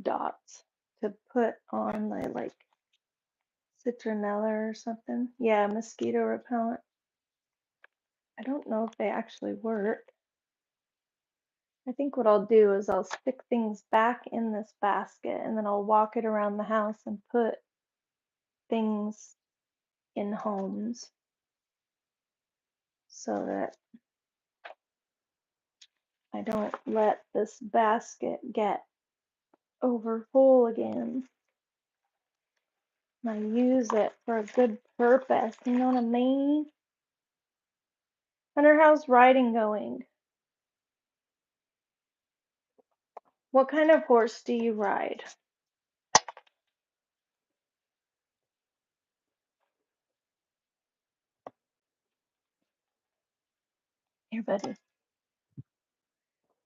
dots to put on my like citronella or something. Yeah, mosquito repellent. I don't know if they actually work. I think what I'll do is I'll stick things back in this basket and then I'll walk it around the house and put things in homes. so that I don't let this basket get over full again. I use it for a good purpose, you know what I mean? Hunter, how's riding going? What kind of horse do you ride? Here, buddy.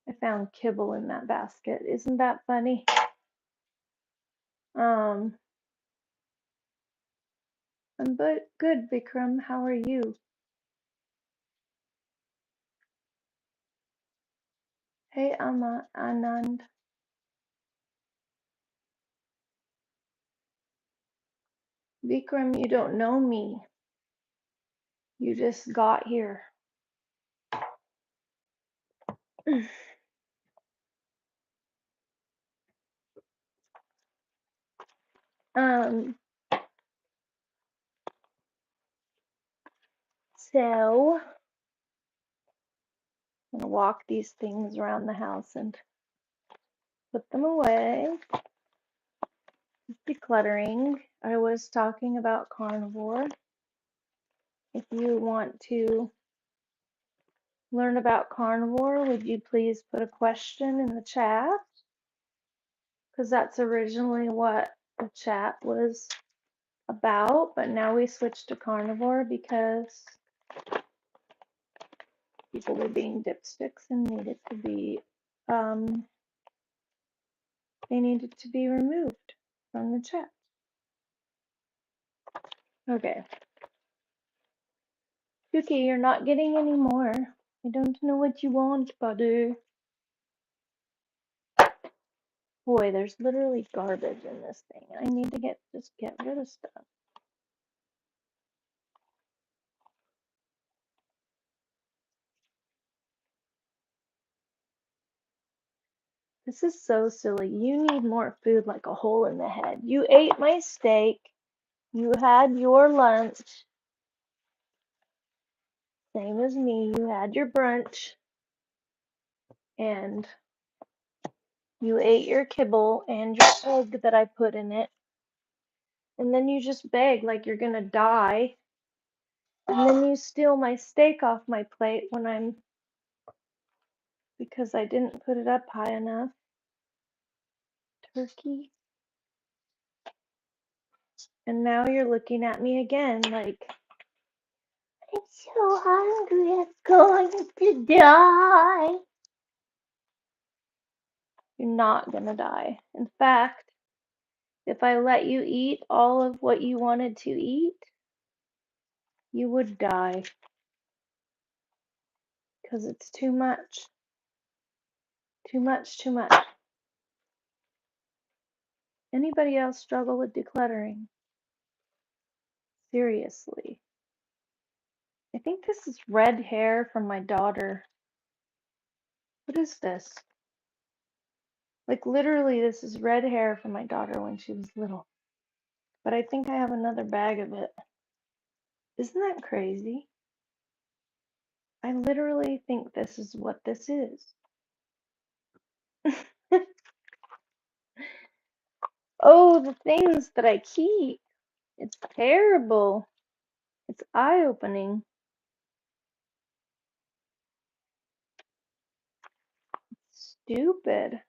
I found kibble in that basket. Isn't that funny? I'm good, Vikram. How are you? Hey, Anand. Vikram, you don't know me. You just got here. Um, so I'm gonna walk these things around the house and put them away. Decluttering. I was talking about carnivore. If you want to learn about carnivore, would you please put a question in the chat? Because that's originally what the chat was about, but now we switched to carnivore because people were being dipsticks and needed to be they needed to be removed from the chat. Okay. Cookie, you're not getting any more. I don't know what you want, buddy. Boy, there's literally garbage in this thing. I need to just get rid of stuff. This is so silly. You need more food like a hole in the head. You ate my steak. You had your lunch. Same as me. You had your brunch. And you ate your kibble and your egg that I put in it. And then you just beg like you're gonna die. And then you steal my steak off my plate because I didn't put it up high enough. Turkey. And now you're looking at me again like, I'm so hungry, I'm going to die. You're not gonna die. In fact, if I let you eat all of what you wanted to eat, you would die. Because it's too much. Too much, too much. Anybody else struggle with decluttering? Seriously. I think this is red hair from my daughter. What is this? Like literally this is red hair from my daughter when she was little. But I think I have another bag of it. Isn't that crazy? I literally think this is what this is. Oh, the things that I keep. It's terrible. It's eye-opening. Stupid.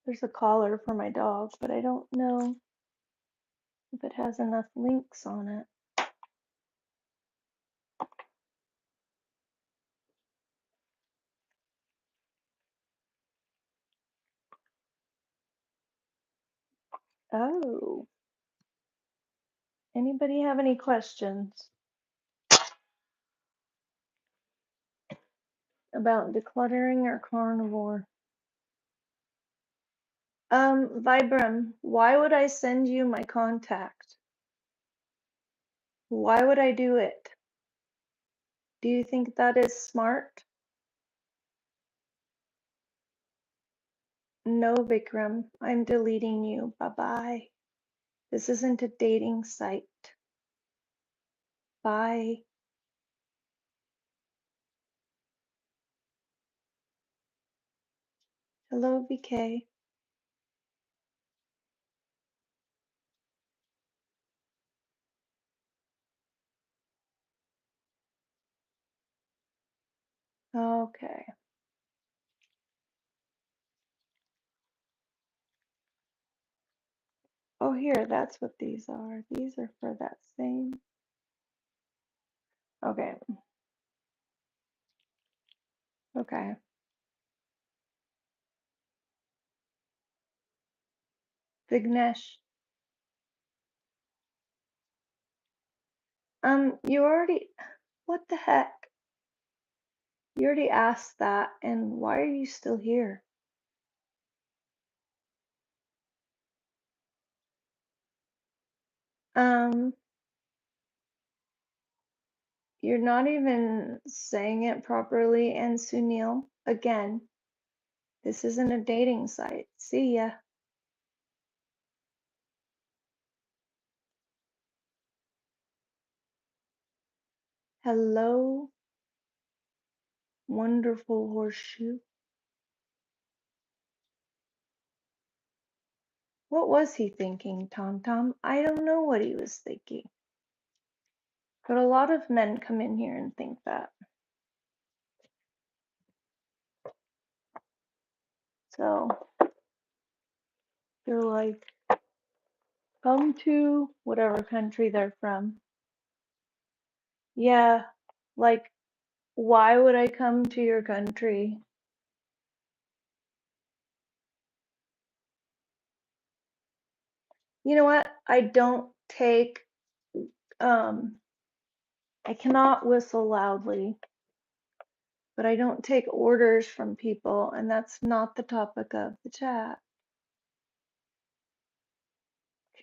There's a collar for my dog, but I don't know if it has enough links on it. Oh. Anybody have any questions about decluttering or carnivore? Vibram, why would I send you my contact? Why would I do it? Do you think that is smart? No, Vikram, I'm deleting you. Bye-bye. This isn't a dating site. Bye. Hello, VK. Okay. Oh, here, that's what these are. These are for that same. Okay. Okay. Vignesh. You already, what the heck? You already asked that, and why are you still here? Um, you're not even saying it properly, and Sunil, again, this isn't a dating site. See ya. Hello, wonderful horseshoe. What was he thinking, Tom Tom? I don't know what he was thinking. But a lot of men come in here and think that. So they're like, come to whatever country they're from. Yeah, like, why would I come to your country? You know what? Um, I cannot whistle loudly, but I don't take orders from people, and that's not the topic of the chat.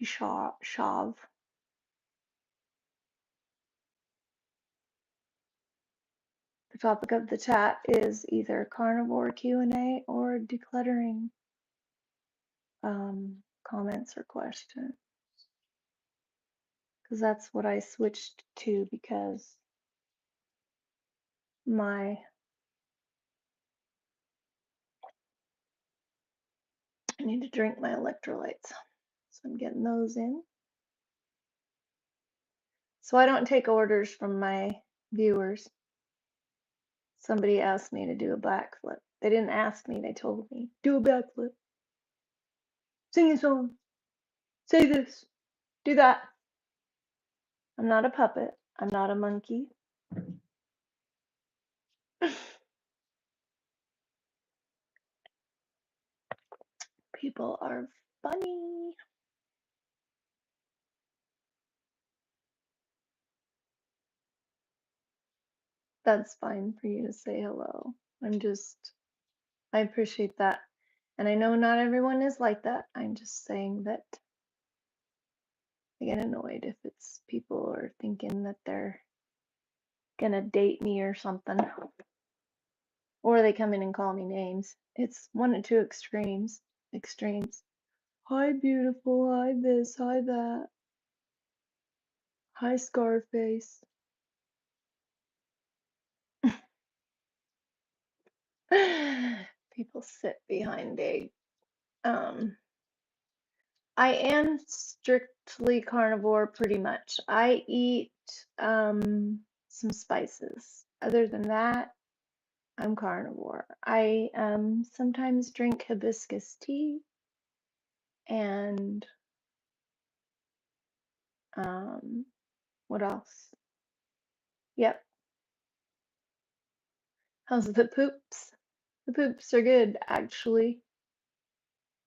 Shav. The topic of the chat is either Carnivore Q A or Decluttering comments or questions. Because that's what I switched to because I need to drink my electrolytes. So I'm getting those in. So I don't take orders from my viewers. Somebody asked me to do a backflip. They didn't ask me, they told me, do a backflip. Sing a song. Say this. Do that. I'm not a puppet. I'm not a monkey. People are funny. That's fine for you to say hello. I appreciate that. And I know not everyone is like that. I'm just saying that I get annoyed if it's people are thinking that they're gonna date me or something. Or they come in and call me names. It's one of two extremes. Extremes. Hi, beautiful. Hi, this. Hi, that. Hi, Scarface. People sit behind um I am strictly carnivore pretty much. I eat some spices. Other than that, I'm carnivore. I sometimes drink hibiscus tea and um what else? Yep. How's the poops? The poops are good actually.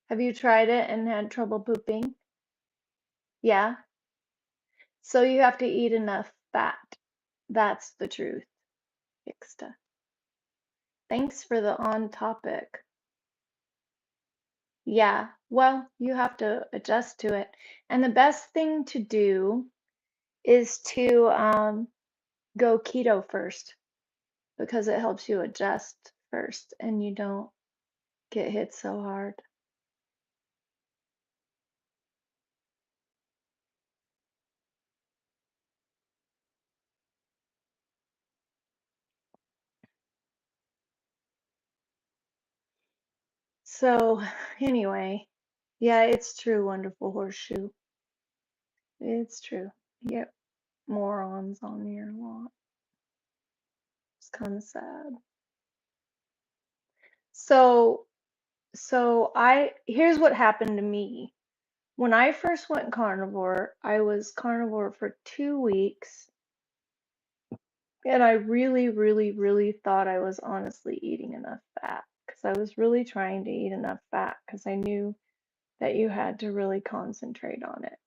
Have you tried it and had trouble pooping? Yeah. So you have to eat enough fat. That's the truth. Ixta. Thanks for the on topic. Yeah, well, you have to adjust to it. And the best thing to do is to go keto first because it helps you adjust first and you don't get hit so hard. So, anyway, yeah, it's true, wonderful horseshoe. It's true. You get morons on your lot. It's kind of sad. So, here's what happened to me. When I first went carnivore, I was carnivore for 2 weeks, and I really, really, really thought I was honestly eating enough fat because I was really trying to eat enough fat because I knew that you had to really concentrate on it.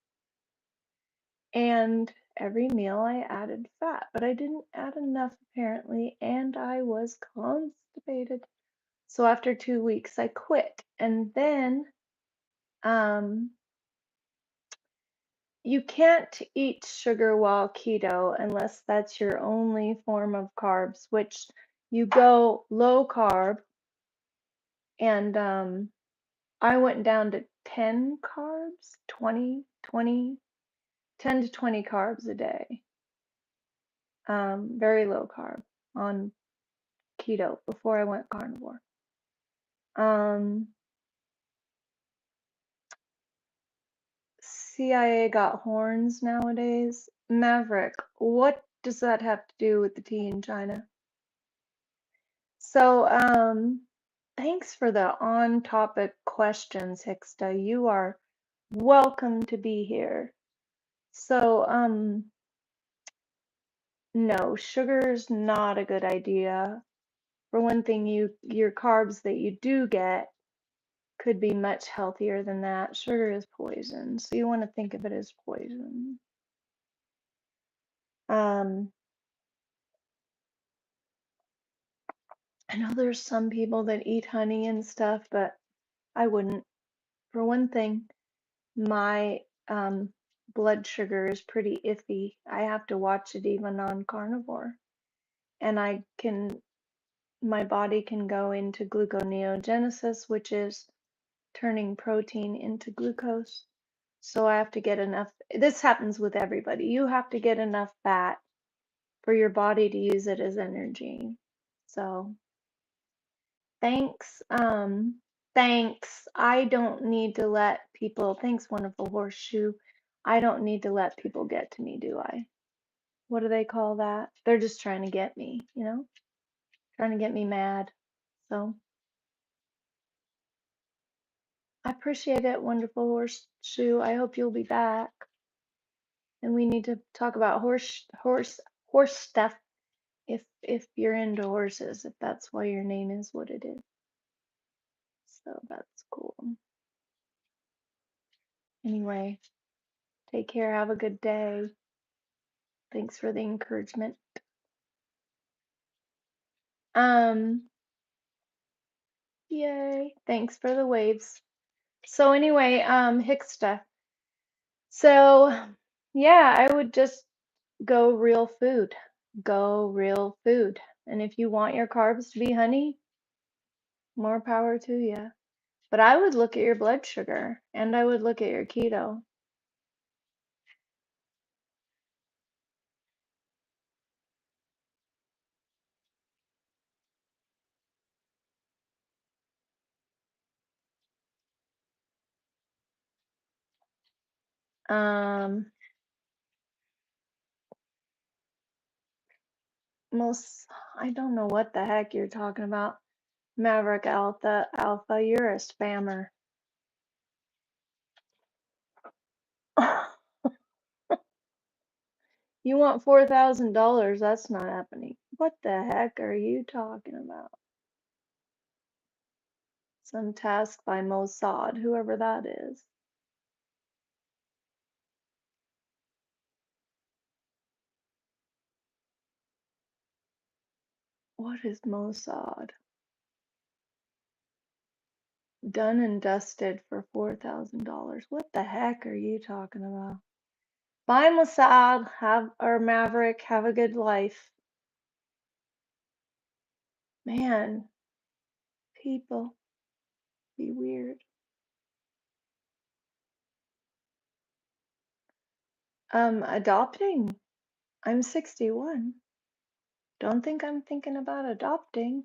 And every meal I added fat, but I didn't add enough apparently, and I was constipated. So after 2 weeks, I quit. And then um, you can't eat sugar while keto unless that's your only form of carbs, which you go low carb. And I went down to 10 carbs, 10 to 20 carbs a day. Very low carb on keto before I went carnivore. Um, CIA got horns nowadays. Maverick, what does that have to do with the tea in China? So, thanks for the on-topic questions, Hicksta. You are welcome to be here. So, no, sugar's not a good idea. For one thing, your carbs that you do get could be much healthier than that. Sugar is poison, so you want to think of it as poison. Um, I know there's some people that eat honey and stuff, but I wouldn't. For one thing, my blood sugar is pretty iffy. I have to watch it even on carnivore. And my body can go into gluconeogenesis, which is turning protein into glucose. So I have to get enough. This happens with everybody. You have to get enough fat for your body to use it as energy. So thanks. Thanks. I don't need to let people, thanks, wonderful horseshoe. I don't need to let people get to me, do I? What do they call that? They're just trying to get me, trying to get me mad. So I appreciate it, wonderful horseshoe. I hope you'll be back. And we need to talk about horse stuff if you're into horses, if that's why your name is what it is. So that's cool. Anyway, take care, have a good day. Thanks for the encouragement. Um, Yay. Thanks for the waves. So anyway, Hicksta. So yeah, I would just go real food. Go real food. And if you want your carbs to be honey, more power to you. But I would look at your blood sugar and I would look at your keto. Um, most, I don't know what the heck you're talking about. Maverick Alpha, you're a spammer. You want $4,000, that's not happening. What the heck are you talking about? Some task by Mossad, whoever that is. What is Mossad? Done and dusted for $4,000. What the heck are you talking about? Bye, Mossad. Or Maverick. Have a good life. Man, people be weird. Adopting. I'm 61. Don't think I'm thinking about adopting.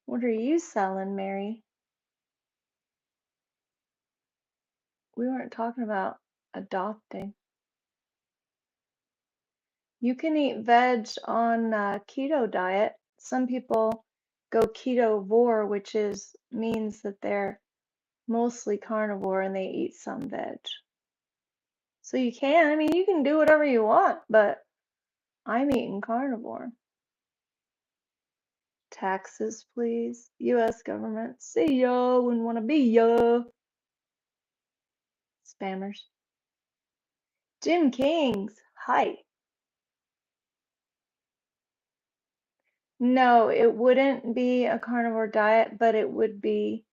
What are you selling, Mary? We weren't talking about adopting. You can eat veg on a keto diet. Some people go ketovore, which means that they're mostly carnivore and they eat some veg. So you can, I mean, you can do whatever you want, but I'm eating carnivore. Taxes, please. U.S. government. See ya, wouldn't want to be ya. Spammers. Jim Kings. Hi. No, it wouldn't be a carnivore diet, but it would be,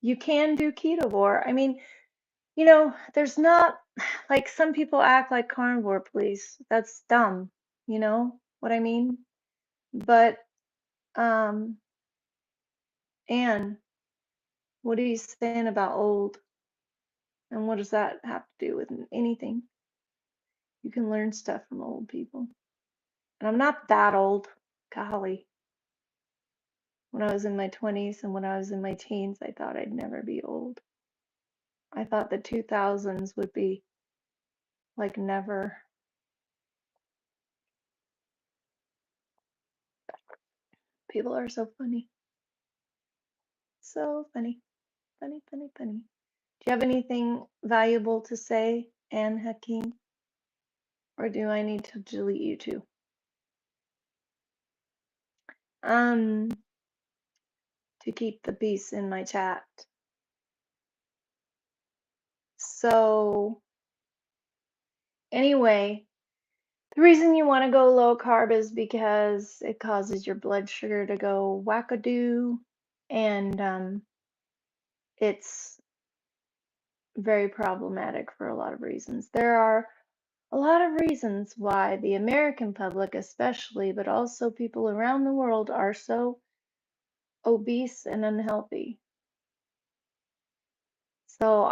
you can do ketovore. I mean, there's not, like, some people act like carnivore, please. That's dumb. You know what I mean? But, um, Anne, what are you saying about old? And what does that have to do with anything? You can learn stuff from old people. And I'm not that old. Golly. When I was in my 20s and when I was in my teens, I thought I'd never be old. I thought the 2000s would be like never. People are so funny. So funny. Funny, funny, funny. Do you have anything valuable to say, Anne Hakeem? Or do I need to delete you too? Um, to keep the peace in my chat. So, anyway, the reason you want to go low carb is because it causes your blood sugar to go wackadoo, and it's very problematic for a lot of reasons. There are a lot of reasons why the American public, especially, but also people around the world, are so obese and unhealthy. So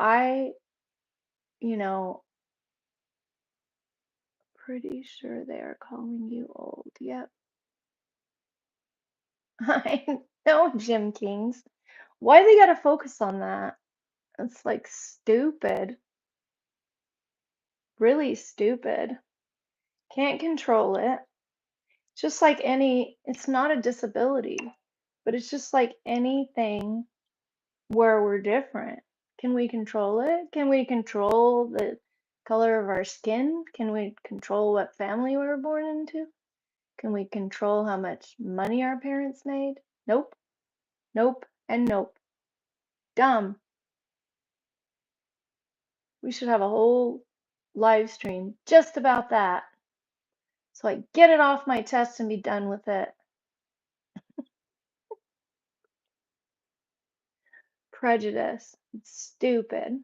you know, pretty sure they are calling you old. Yep. I know, Jim Kings. Why they gotta focus on that? It's like stupid. Really stupid. Can't control it. Just like it's not a disability, but it's just like anything where we're different. Can we control it? Can we control the color of our skin? Can we control what family we were born into? Can we control how much money our parents made? Nope, nope, and nope. Dumb. We should have a whole live stream just about that. So I get it off my chest and be done with it. Prejudice. It's stupid.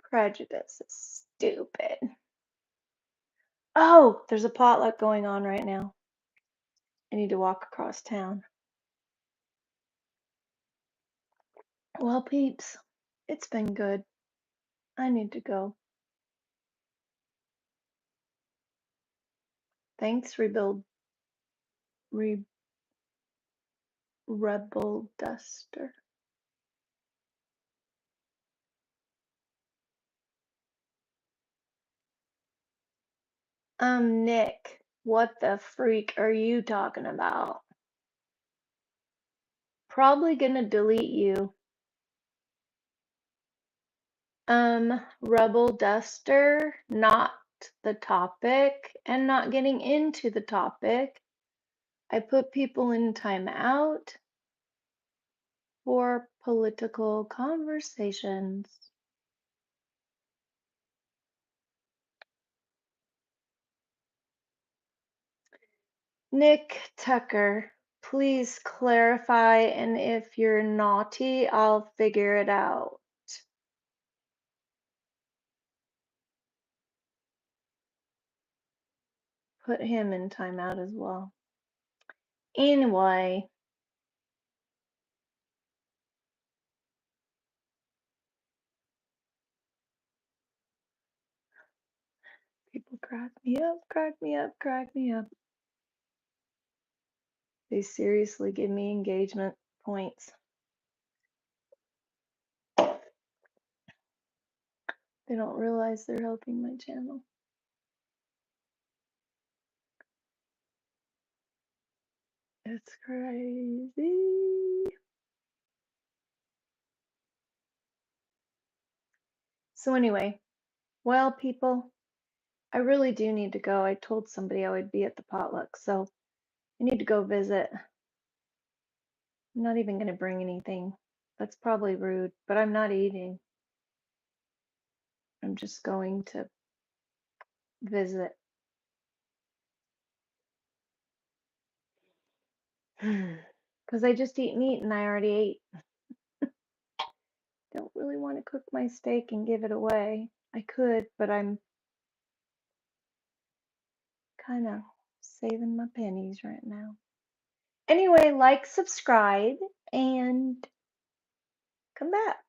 Prejudice is stupid. Oh, there's a potluck going on right now. I need to walk across town. Well, peeps, it's been good. I need to go. Thanks, Re, Rebel Duster. Nick, what the freak are you talking about? Probably gonna delete you. Rebel Duster, not the topic, and not getting into the topic. I put people in timeout for political conversations. Nick Tucker, please clarify, and if you're naughty, I'll figure it out. Put him in timeout as well. Anyway, people crack me up, crack me up, crack me up. They seriously give me engagement points. They don't realize they're helping my channel. It's crazy. So anyway, well, people, I really do need to go. I told somebody I would be at the potluck, so I need to go visit. I'm not even going to bring anything. That's probably rude, but I'm not eating. I'm just going to visit. Because I just eat meat and I already ate. Don't really want to cook my steak and give it away. I could, but I'm kind of saving my pennies right now. Anyway, like, subscribe, and come back.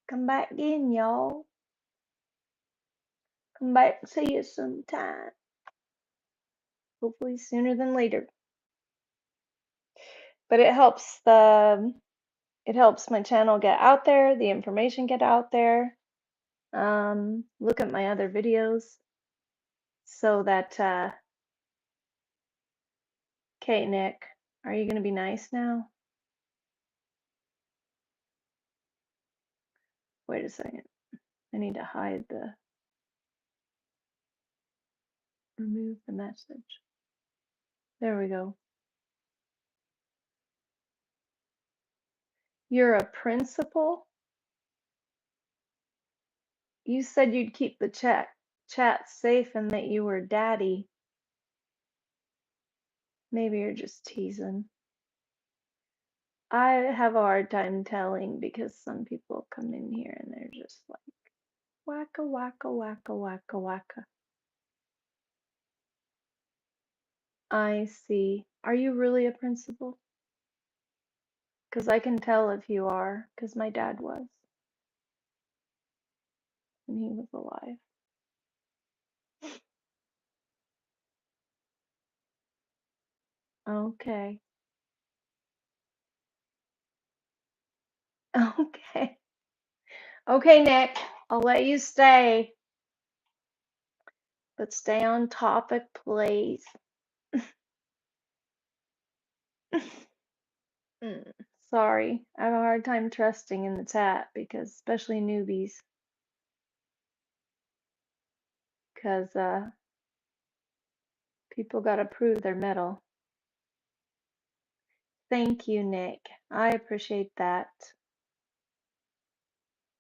Come back again, y'all. Come back and see you sometime. Hopefully sooner than later. But it helps my channel get out there, the information get out there. Look at my other videos so that okay, Nick, are you gonna be nice now? Wait a second. I need to remove the message. There we go. You're a principal? You said you'd keep the chat safe and that you were daddy. Maybe you're just teasing. I have a hard time telling because some people come in here and they're just like wacka wacka wacka wacka wacka. I see. Are you really a principal? Because I can tell if you are, because my dad was when he was alive. Okay. Okay. Okay, Nick, I'll let you stay, but stay on topic, please. Mm, Sorry, I have a hard time trusting in the chat because, especially newbies, because people got to prove their mettle. Thank you, Nick. I appreciate that.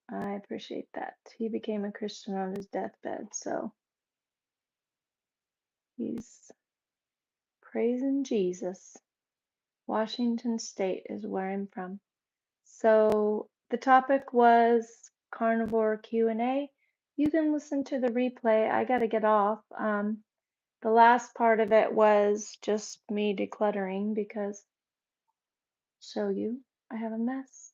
I appreciate that. He became a Christian on his deathbed, so he's praising Jesus. Washington State is where I'm from. So the topic was Carnivore Q A. You can listen to the replay. I got to get off. The last part of it was just me decluttering because show you I have a mess.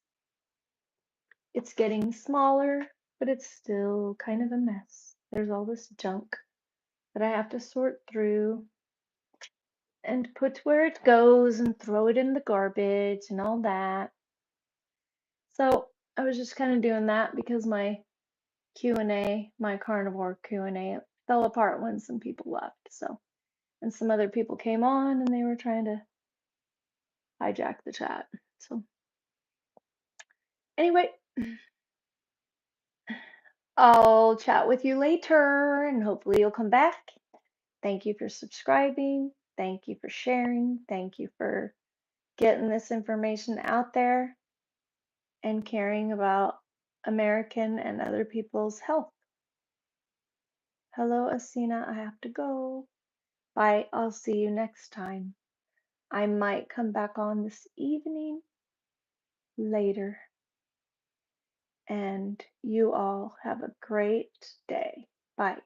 It's getting smaller, but it's still kind of a mess. There's all this junk that I have to sort through and put where it goes and throw it in the garbage and all that. So I was just kind of doing that because my my Carnivore Q A, fell apart when some people left. So, and some other people came on and they were trying to hijack the chat. So, anyway, I'll chat with you later and hopefully you'll come back. Thank you for subscribing. Thank you for sharing. Thank you for getting this information out there and caring about American and other people's health. Hello, Asina. I have to go. Bye. I'll see you next time. I might come back on this evening later. And you all have a great day. Bye.